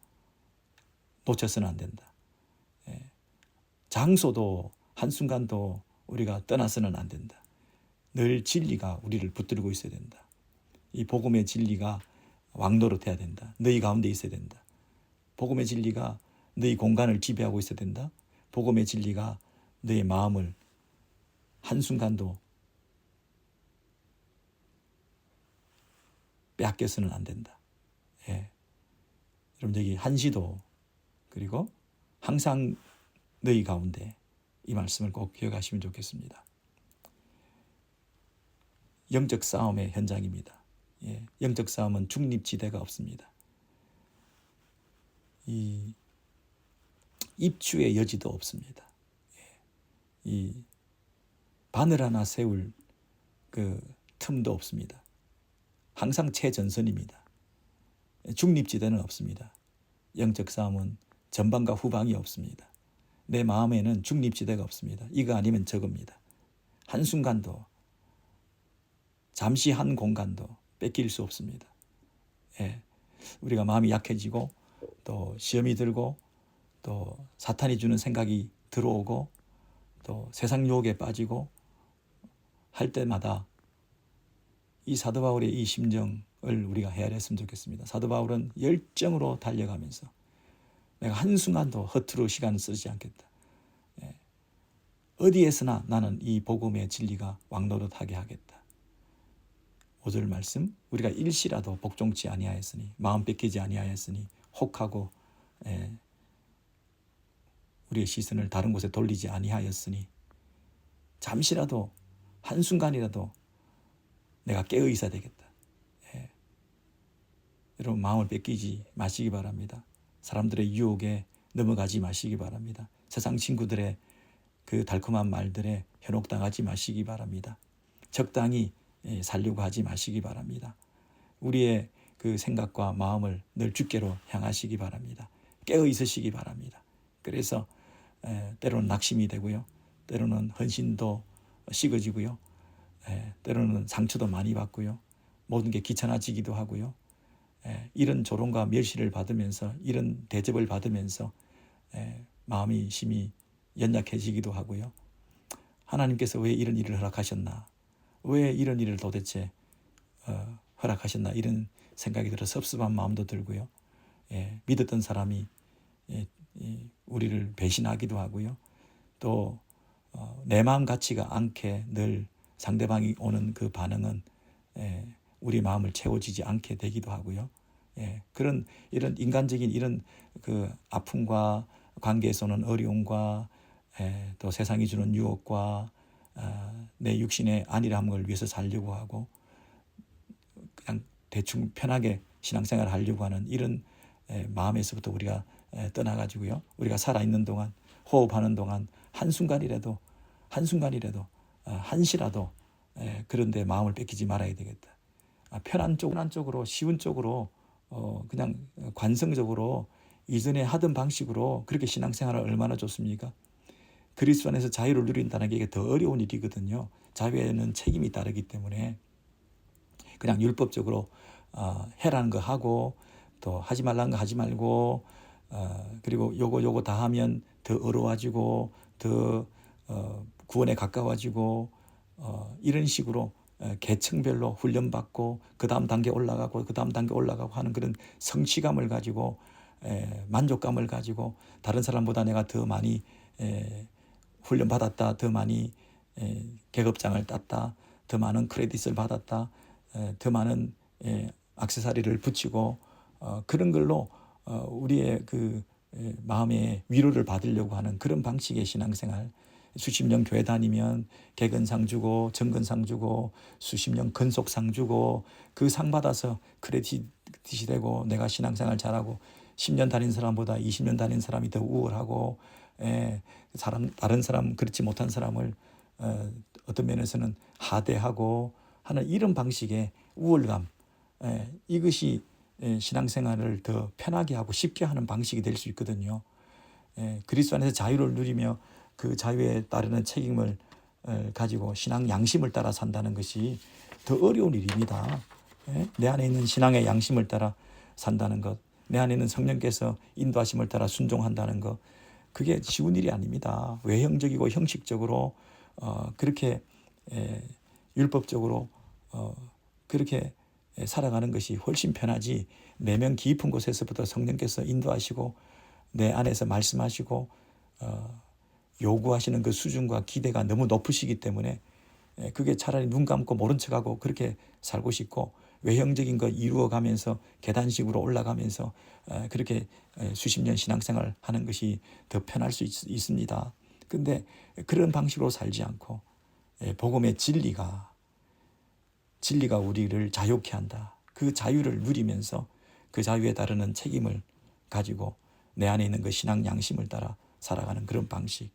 놓쳐서는 안 된다. 장소도 한순간도 우리가 떠나서는 안 된다. 늘 진리가 우리를 붙들고 있어야 된다. 이 복음의 진리가 왕노릇해야 된다. 너희 가운데 있어야 된다. 복음의 진리가 너희 공간을 지배하고 있어야 된다. 복음의 진리가 너희 마음을 한순간도 빼앗겨서는 안 된다. 여러분, 여기 한시도, 그리고 항상 너희 가운데, 이 말씀을 꼭 기억하시면 좋겠습니다. 영적 싸움의 현장입니다. 영적 싸움은 중립지대가 없습니다. 이 입추의 여지도 없습니다. 이 바늘 하나 세울 그 틈도 없습니다. 항상 최전선입니다. 중립지대는 없습니다. 영적 싸움은 전방과 후방이 없습니다. 내 마음에는 중립지대가 없습니다. 이거 아니면 저겁니다. 한순간도, 잠시 한 공간도 뺏길 수 없습니다. 예. 우리가 마음이 약해지고 또 시험이 들고 또 사탄이 주는 생각이 들어오고 또 세상 유혹에 빠지고 할 때마다 이 사도 바울의 이 심정을 우리가 헤아렸으면 좋겠습니다. 사도 바울은 열정으로 달려가면서 내가 한순간도 허투루 시간을 쓰지 않겠다. 어디에서나 나는 이 복음의 진리가 왕노릇하게 하겠다. 5절 말씀, 우리가 일시라도 복종치 아니하였으니 마음 뺏기지 아니하였으니 혹하고 우리의 시선을 다른 곳에 돌리지 아니하였으니 잠시라도 한순간이라도 내가 깨어 있어야 되겠다. 여러분 마음을 뺏기지 마시기 바랍니다. 사람들의 유혹에 넘어가지 마시기 바랍니다. 세상 친구들의 그 달콤한 말들에 현혹당하지 마시기 바랍니다. 적당히 살려고 하지 마시기 바랍니다. 우리의 그 생각과 마음을 늘 주께로 향하시기 바랍니다. 깨어 있으시기 바랍니다. 그래서 때로는 낙심이 되고요. 때로는 헌신도 식어지고요. 때로는 상처도 많이 받고요. 모든 게 귀찮아지기도 하고요. 이런 조롱과 멸시를 받으면서 이런 대접을 받으면서 마음이 심히 연약해지기도 하고요. 하나님께서 왜 이런 일을 허락하셨나? 왜 이런 일을 도대체 허락하셨나? 이런 생각이 들어 섭섭한 마음도 들고요. 믿었던 사람이 우리를 배신하기도 하고요. 또 내 마음 같지가 않게 늘 상대방이 오는 그 반응은 우리 마음을 채워지지 않게 되기도 하고요. 그런 이런 인간적인 이런 그 아픔과 관계에서 오는 어려움과 또 세상이 주는 유혹과 내 육신의 안일함을 위해서 살려고 하고 그냥 대충 편하게 신앙생활을 하려고 하는 이런 마음에서부터 우리가 떠나가지고요. 우리가 살아있는 동안 호흡하는 동안 한순간이라도 한시라도 그런데 마음을 뺏기지 말아야 되겠다. 편한 쪽으로 쉬운 쪽으로 그냥 관성적으로 이전에 하던 방식으로 그렇게 신앙생활을 얼마나 좋습니까? 그리스도 안에서 자유를 누린다는 게 이게 더 어려운 일이거든요. 자유에는 책임이 따르기 때문에 그냥 율법적으로 해라는 거 하고 또 하지 말라는 거 하지 말고 그리고 요거 다 하면 더 어려워지고 더 구원에 가까워지고 이런 식으로 계층별로 훈련받고 그 다음 단계 올라가고 그 다음 단계 올라가고 하는 그런 성취감을 가지고 만족감을 가지고 다른 사람보다 내가 더 많이 훈련받았다, 더 많이 계급장을 땄다, 더 많은 크레딧을 받았다, 더 많은 액세서리를 붙이고 그런 걸로 우리의 그 마음의 위로를 받으려고 하는 그런 방식의 신앙생활, 수십 년 교회 다니면 개근상 주고 정근상 주고 수십 년 근속상 주고 그 상 받아서 크레딧이 되고 내가 신앙생활 잘하고 10년 다닌 사람보다 20년 다닌 사람이 더 우월하고 다른 사람 그렇지 못한 사람을 어떤 면에서는 하대하고 하는 이런 방식의 우월감, 이것이 신앙생활을 더 편하게 하고 쉽게 하는 방식이 될 수 있거든요. 그리스도 안에서 자유를 누리며 그 자유에 따르는 책임을 가지고 신앙 양심을 따라 산다는 것이 더 어려운 일입니다. 내 안에 있는 신앙의 양심을 따라 산다는 것, 내 안에 있는 성령께서 인도하심을 따라 순종한다는 것, 그게 쉬운 일이 아닙니다. 외형적이고 형식적으로 그렇게 율법적으로 그렇게 살아가는 것이 훨씬 편하지, 내면 깊은 곳에서부터 성령께서 인도하시고 내 안에서 말씀하시고 요구하시는 그 수준과 기대가 너무 높으시기 때문에 그게 차라리 눈 감고 모른 척하고 그렇게 살고 싶고 외형적인 거 이루어가면서 계단식으로 올라가면서 그렇게 수십 년 신앙생활 하는 것이 더 편할 수 있습니다. 그런데 그런 방식으로 살지 않고 복음의 진리가 우리를 자유케 한다. 그 자유를 누리면서 그 자유에 따르는 책임을 가지고 내 안에 있는 그 신앙 양심을 따라 살아가는 그런 방식.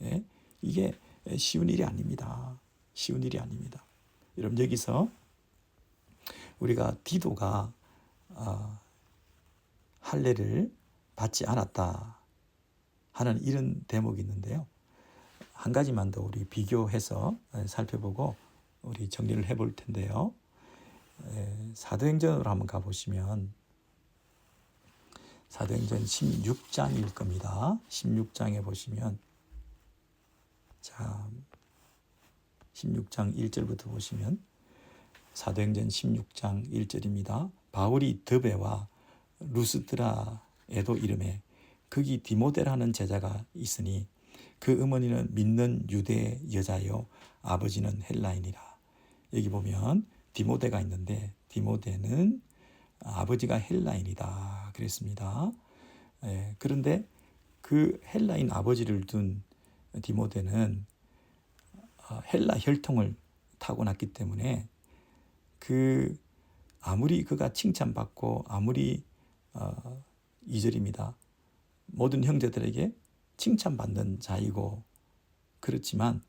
예? 이게 쉬운 일이 아닙니다. 쉬운 일이 아닙니다. 여러분, 여기서 우리가 디도가 할례를 받지 않았다 하는 이런 대목이 있는데요. 한 가지만 더 우리 비교해서 살펴보고 우리 정리를 해볼 텐데요. 사도행전으로 한번 가보시면 사도행전 16장일 겁니다. 16장에 보시면, 자, 16장 1절부터 보시면 사도행전 16장 1절입니다. 바울이 드베와 루스드라에도 이름에 거기 디모데라는 제자가 있으니 그 어머니는 믿는 유대 여자요 아버지는 헬라인이라. 여기 보면 디모데가 있는데 디모데는 아버지가 헬라인이다 그랬습니다. 그런데 그 헬라인 아버지를 둔 디모데는 헬라 혈통을 타고났기 때문에 아무리 그가 칭찬받고 아무리 2절입니다. 모든 형제들에게 칭찬받는 자이고 그렇지만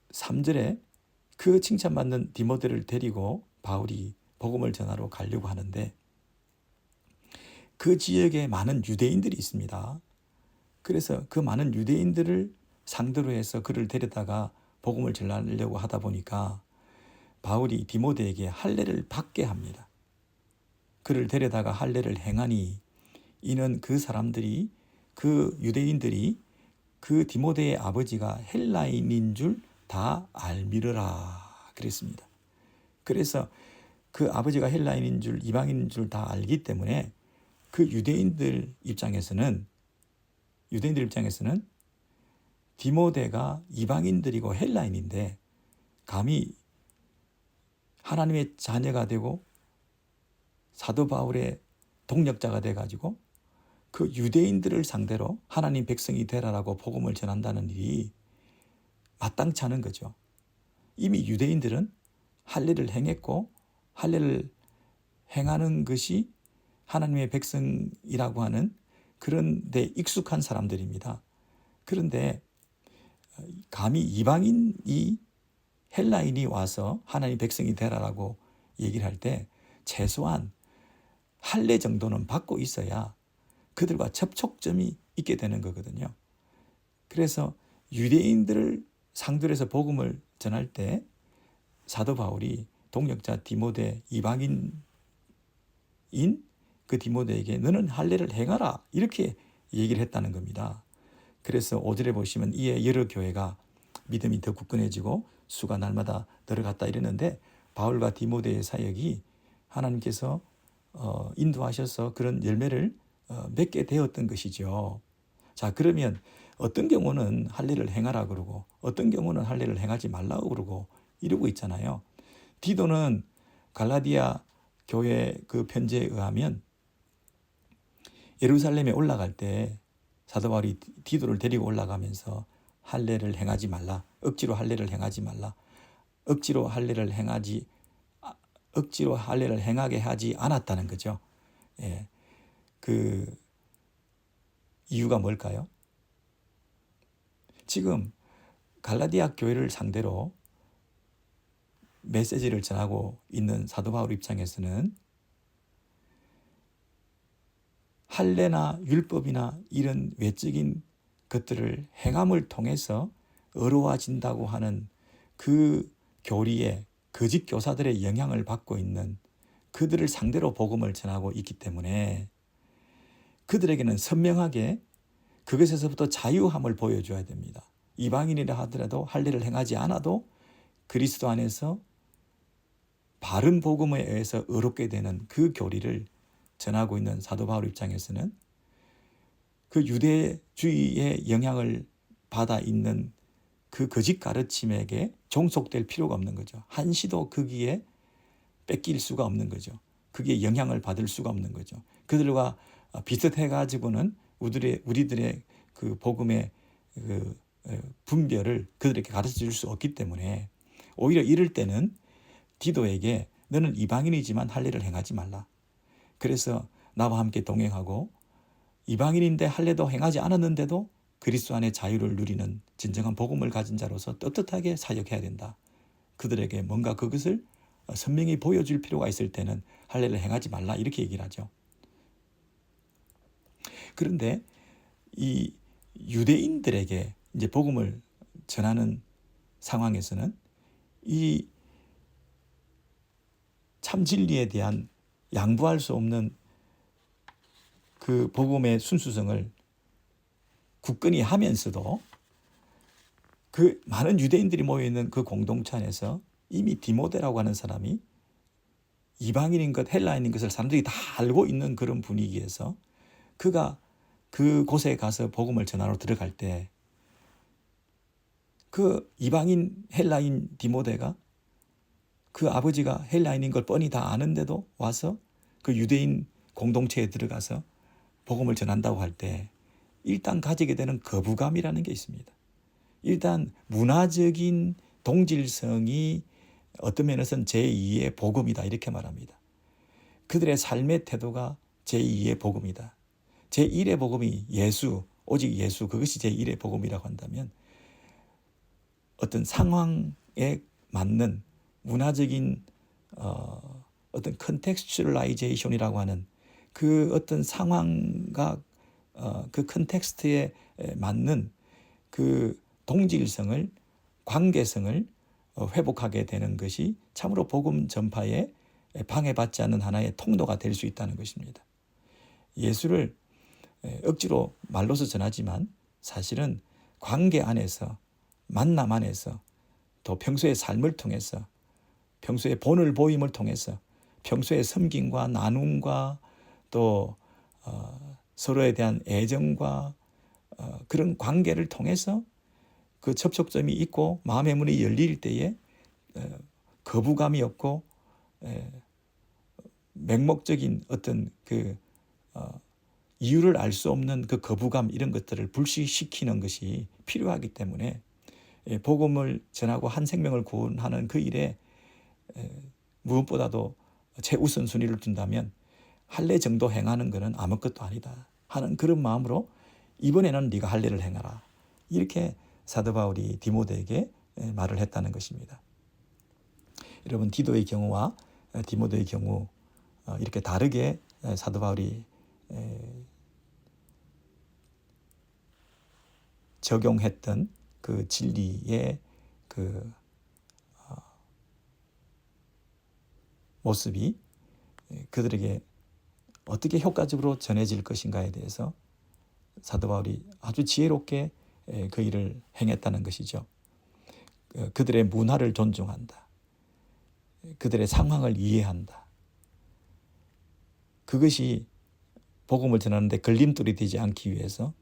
3절에 그 칭찬받는 디모데를 데리고 바울이 복음을 전하러 가려고 하는데 그 지역에 많은 유대인들이 있습니다. 그래서 그 많은 유대인들을 상대로 해서 그를 데려다가 복음을 전하려고 하다 보니까 바울이 디모데에게 할례를 받게 합니다. 그를 데려다가 할례를 행하니 이는 그 사람들이 그 유대인들이 그 디모데의 아버지가 헬라인인 줄 다 알미르라 그랬습니다. 그래서 그 아버지가 헬라인인 줄 이방인인 줄 다 알기 때문에 그 유대인들 입장에서는 디모데가 이방인들이고 헬라인인데 감히 하나님의 자녀가 되고 사도 바울의 동력자가 돼가지고 그 유대인들을 상대로 하나님 백성이 되라라고 복음을 전한다는 일이 마땅치 않은 거죠. 이미 유대인들은 할례를 행했고 할례를 행하는 것이 하나님의 백성이라고 하는 그런 데 익숙한 사람들입니다. 그런데 감히 이방인이 헬라인이 와서 하나님 백성이 되라라고 얘기를 할 때 최소한 할례 정도는 받고 있어야 그들과 접촉점이 있게 되는 거거든요. 그래서 유대인들을 상대로 해서 복음을 전할 때 사도 바울이 동역자 디모데 이방인인 그 디모데에게 너는 할례를 행하라 이렇게 얘기를 했다는 겁니다. 그래서 5절에 보시면 이에 여러 교회가 믿음이 더 굳건해지고 수가 날마다 늘어갔다 이랬는데 바울과 디모데의 사역이 하나님께서 인도하셔서 그런 열매를 맺게 되었던 것이죠. 자, 그러면 어떤 경우는 할례를 행하라 그러고 어떤 경우는 할례를 행하지 말라고 그러고 이러고 있잖아요. 디도는 갈라디아 교회 그 편지에 의하면 예루살렘에 올라갈 때 사도 바울이 디도를 데리고 올라가면서 할례를 행하지 말라, 억지로 할례를 행하지 말라, 억지로 할례를 행하게 하지 않았다는 거죠. 예, 그 이유가 뭘까요? 지금 갈라디아 교회를 상대로 메시지를 전하고 있는 사도 바울 입장에서는 할례나 율법이나 이런 외적인 것들을 행함을 통해서 의로워진다고 하는 그 교리에 거짓 교사들의 영향을 받고 있는 그들을 상대로 복음을 전하고 있기 때문에 그들에게는 선명하게 그것에서부터 자유함을 보여줘야 됩니다. 이방인이라 하더라도 할례를 행하지 않아도 그리스도 안에서 바른 복음에 의해서 의롭게 되는 그 교리를 전하고 있는 사도 바울 입장에서는 그 유대주의의 영향을 받아 있는 그 거짓 가르침에게 종속될 필요가 없는 거죠. 한시도 거기에 뺏길 수가 없는 거죠. 그게 영향을 받을 수가 없는 거죠. 그들과 비슷해가지고는 우리들의 그 복음의 그 분별을 그들에게 가르쳐 줄 수 없기 때문에 오히려 이럴 때는 디도에게 너는 이방인이지만 할례를 행하지 말라. 그래서 나와 함께 동행하고 이방인인데 할례도 행하지 않았는데도 그리스도 안에 자유를 누리는 진정한 복음을 가진 자로서 떳떳하게 사역해야 된다. 그들에게 뭔가 그것을 선명히 보여줄 필요가 있을 때는 할례를 행하지 말라 이렇게 얘기를 하죠. 그런데 이 유대인들에게 이제 복음을 전하는 상황에서는 이 참 진리에 대한 양보할 수 없는 그 복음의 순수성을 굳건히 하면서도 그 많은 유대인들이 모여있는 그 공동체 안에서 이미 디모데라고 하는 사람이 이방인인 것, 헬라인인 것을 사람들이 다 알고 있는 그런 분위기에서 그가 그 곳에 가서 복음을 전하러 들어갈 때 그 이방인 헬라인 디모데가 그 아버지가 헬라인인 걸 뻔히 다 아는데도 와서 그 유대인 공동체에 들어가서 복음을 전한다고 할 때 일단 가지게 되는 거부감이라는 게 있습니다. 일단 문화적인 동질성이 어떤 면에서는 제2의 복음이다 이렇게 말합니다. 그들의 삶의 태도가 제2의 복음이다. 제1의 복음이 예수, 오직 예수, 그것이 제1의 복음이라고 한다면 어떤 상황에 맞는 문화적인 어떤 컨텍스츄얼라이제이션이라고 하는 그 어떤 상황과 그 컨텍스트에 맞는 그 동질성을, 관계성을 회복하게 되는 것이 참으로 복음 전파에 방해받지 않는 하나의 통로가 될 수 있다는 것입니다. 예수를 억지로 말로서 전하지만 사실은 관계 안에서, 만남 안에서, 또 평소의 삶을 통해서, 평소의 본을 보임을 통해서, 평소의 섬김과 나눔과 또 서로에 대한 애정과 그런 관계를 통해서 그 접촉점이 있고 마음의 문이 열릴 때에 거부감이 없고 맹목적인 어떤 그 이유를 알 수 없는 그 거부감 이런 것들을 불식시키는 것이 필요하기 때문에 복음을 전하고 한 생명을 구원하는 그 일에 무엇보다도 최우선순위를 둔다면 할례 정도 행하는 것은 아무것도 아니다 하는 그런 마음으로 이번에는 네가 할례를 행하라 이렇게 사도 바울이 디모데에게 말을 했다는 것입니다. 여러분 디도의 경우와 디모데의 경우 이렇게 다르게 사도 바울이 적용했던 그 진리의 그 모습이 그들에게 어떻게 효과적으로 전해질 것인가에 대해서 사도 바울이 아주 지혜롭게 그 일을 행했다는 것이죠. 그들의 문화를 존중한다. 그들의 상황을 이해한다. 그것이 복음을 전하는데 걸림돌이 되지 않기 위해서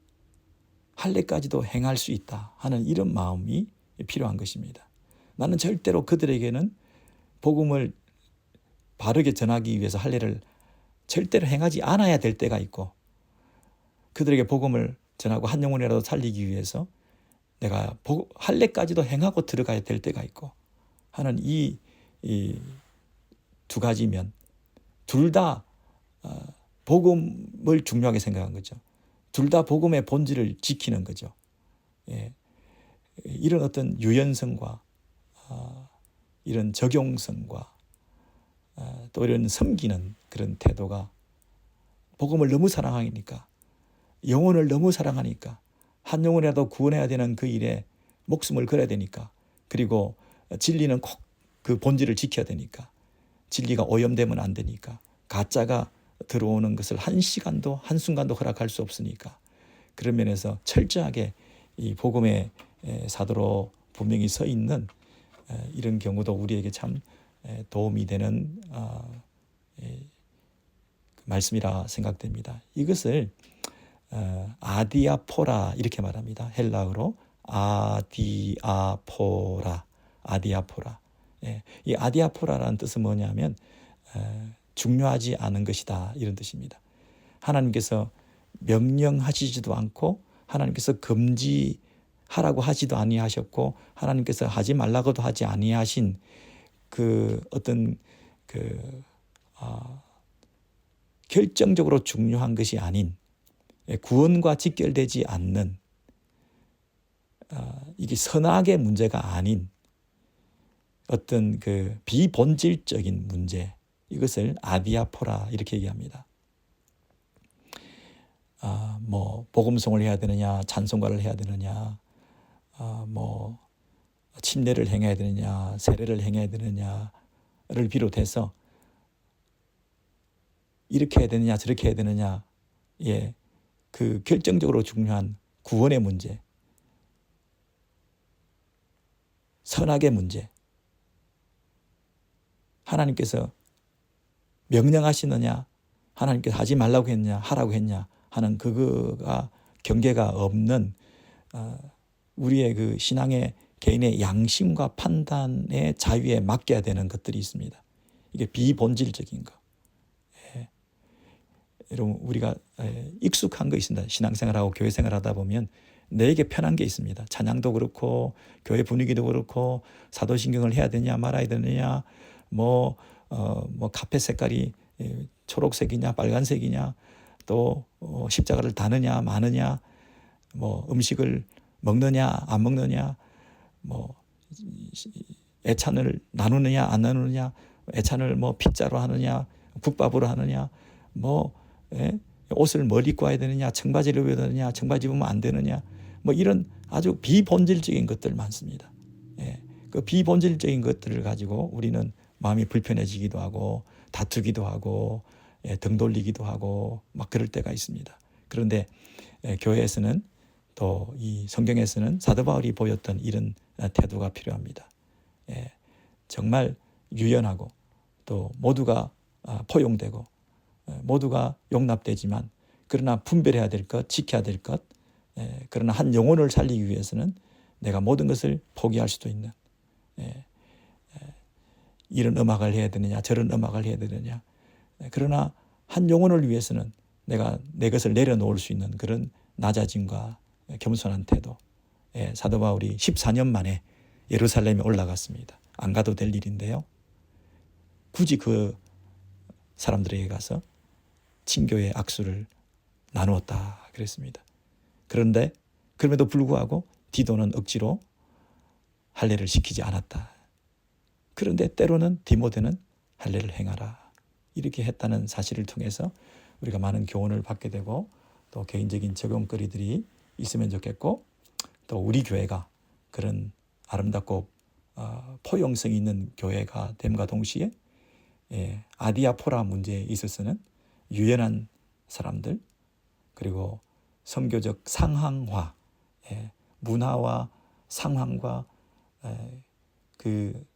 할례까지도 행할 수 있다 하는 이런 마음이 필요한 것입니다. 나는 절대로 그들에게는 복음을 바르게 전하기 위해서 할례를 절대로 행하지 않아야 될 때가 있고 그들에게 복음을 전하고 한 영혼이라도 살리기 위해서 내가 할례까지도 행하고 들어가야 될 때가 있고 하는 이 두 가지면 둘 다 복음을 중요하게 생각한 거죠. 둘 다 복음의 본질을 지키는 거죠. 예. 이런 어떤 유연성과 이런 적용성과 또 이런 섬기는 그런 태도가 복음을 너무 사랑하니까 영혼을 너무 사랑하니까 한 영혼이라도 구원해야 되는 그 일에 목숨을 걸어야 되니까 그리고 진리는 꼭 그 본질을 지켜야 되니까 진리가 오염되면 안 되니까 가짜가 들어오는 것을 한 시간도 한순간도 허락할 수 없으니까 그런 면에서 철저하게 이 복음의 사도로 분명히 서 있는 이런 경우도 우리에게 참 도움이 되는 말씀이라 생각됩니다. 이것을 아디아포라 이렇게 말합니다. 헬라어로 아디아포라. 이 아디아포라라는 뜻은 뭐냐면 중요하지 않은 것이다 이런 뜻입니다. 하나님께서 명령하시지도 않고 하나님께서 금지하라고 하지도 아니하셨고 하나님께서 하지 말라고도 하지 아니하신 그 어떤 결정적으로 중요한 것이 아닌 구원과 직결되지 않는 이게 선악의 문제가 아닌 어떤 그 비본질적인 문제, 이것을 아디아포라 이렇게 얘기합니다. 뭐 복음송을 해야 되느냐, 찬송가를 해야 되느냐, 뭐 침례를 행해야 되느냐, 세례를 행해야 되느냐를 비롯해서 이렇게 해야 되느냐, 저렇게 해야 되느냐, 그 결정적으로 중요한 구원의 문제, 선악의 문제, 하나님께서 명령하시느냐, 하나님께서 하지 말라고 했냐, 하라고 했냐 하는 그거가 경계가 없는 우리의 그 신앙의 개인의 양심과 판단의 자유에 맡겨야 되는 것들이 있습니다. 이게 비본질적인 거. 여러분, 우리가 익숙한 거 있습니다. 신앙생활하고 교회생활 하다 보면 내게 편한 게 있습니다. 찬양도 그렇고 교회 분위기도 그렇고 사도신경을 해야 되냐 말아야 되느냐, 뭐 카페 색깔이 초록색이냐 빨간색이냐, 또 십자가를 다느냐 마느냐, 뭐 음식을 먹느냐 안 먹느냐, 뭐 애찬을 나누느냐 안 나누느냐, 애찬을 뭐 피자로 하느냐 국밥으로 하느냐, 뭐 옷을 뭘 입고 와야 되느냐, 청바지를 입어야 되느냐, 청바지 입으면 안 되느냐, 뭐 이런 아주 비본질적인 것들 많습니다. 그 비본질적인 것들을 가지고 우리는 마음이 불편해지기도 하고 다투기도 하고 등 돌리기도 하고 막 그럴 때가 있습니다. 그런데 교회에서는 또 이 성경에서는 사도 바울이 보였던 이런 태도가 필요합니다. 정말 유연하고 또 모두가 포용되고 모두가 용납되지만 그러나 분별해야 될 것, 지켜야 될 것, 그러나 한 영혼을 살리기 위해서는 내가 모든 것을 포기할 수도 있는, 이런 음악을 해야 되느냐 저런 음악을 해야 되느냐, 그러나 한 영혼을 위해서는 내가 내 것을 내려놓을 수 있는 그런 낮아짐과 겸손한 태도. 사도 바울이 14년 만에 예루살렘에 올라갔습니다. 안 가도 될 일인데요, 굳이 그 사람들에게 가서 친교의 악수를 나누었다 그랬습니다. 그런데 그럼에도 불구하고 디도는 억지로 할례를 시키지 않았다. 그런데 때로는 디모데는 할례를 행하라 이렇게 했다는 사실을 통해서 우리가 많은 교훈을 받게 되고 또 개인적인 적용거리들이 있으면 좋겠고, 또 우리 교회가 그런 아름답고 포용성이 있는 교회가 됨과 동시에 아디아포라 문제에 있어서는 유연한 사람들, 그리고 선교적 상황화, 문화와 상황과 그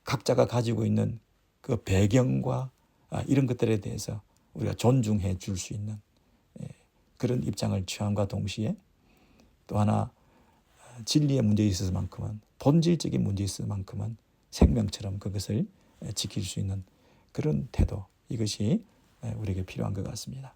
각자가 가지고 있는 그 배경과 이런 것들에 대해서 우리가 존중해 줄 수 있는 그런 입장을 취함과 동시에, 또 하나 진리의 문제에 있어서만큼은, 본질적인 문제에 있어서만큼은 생명처럼 그것을 지킬 수 있는 그런 태도, 이것이 우리에게 필요한 것 같습니다.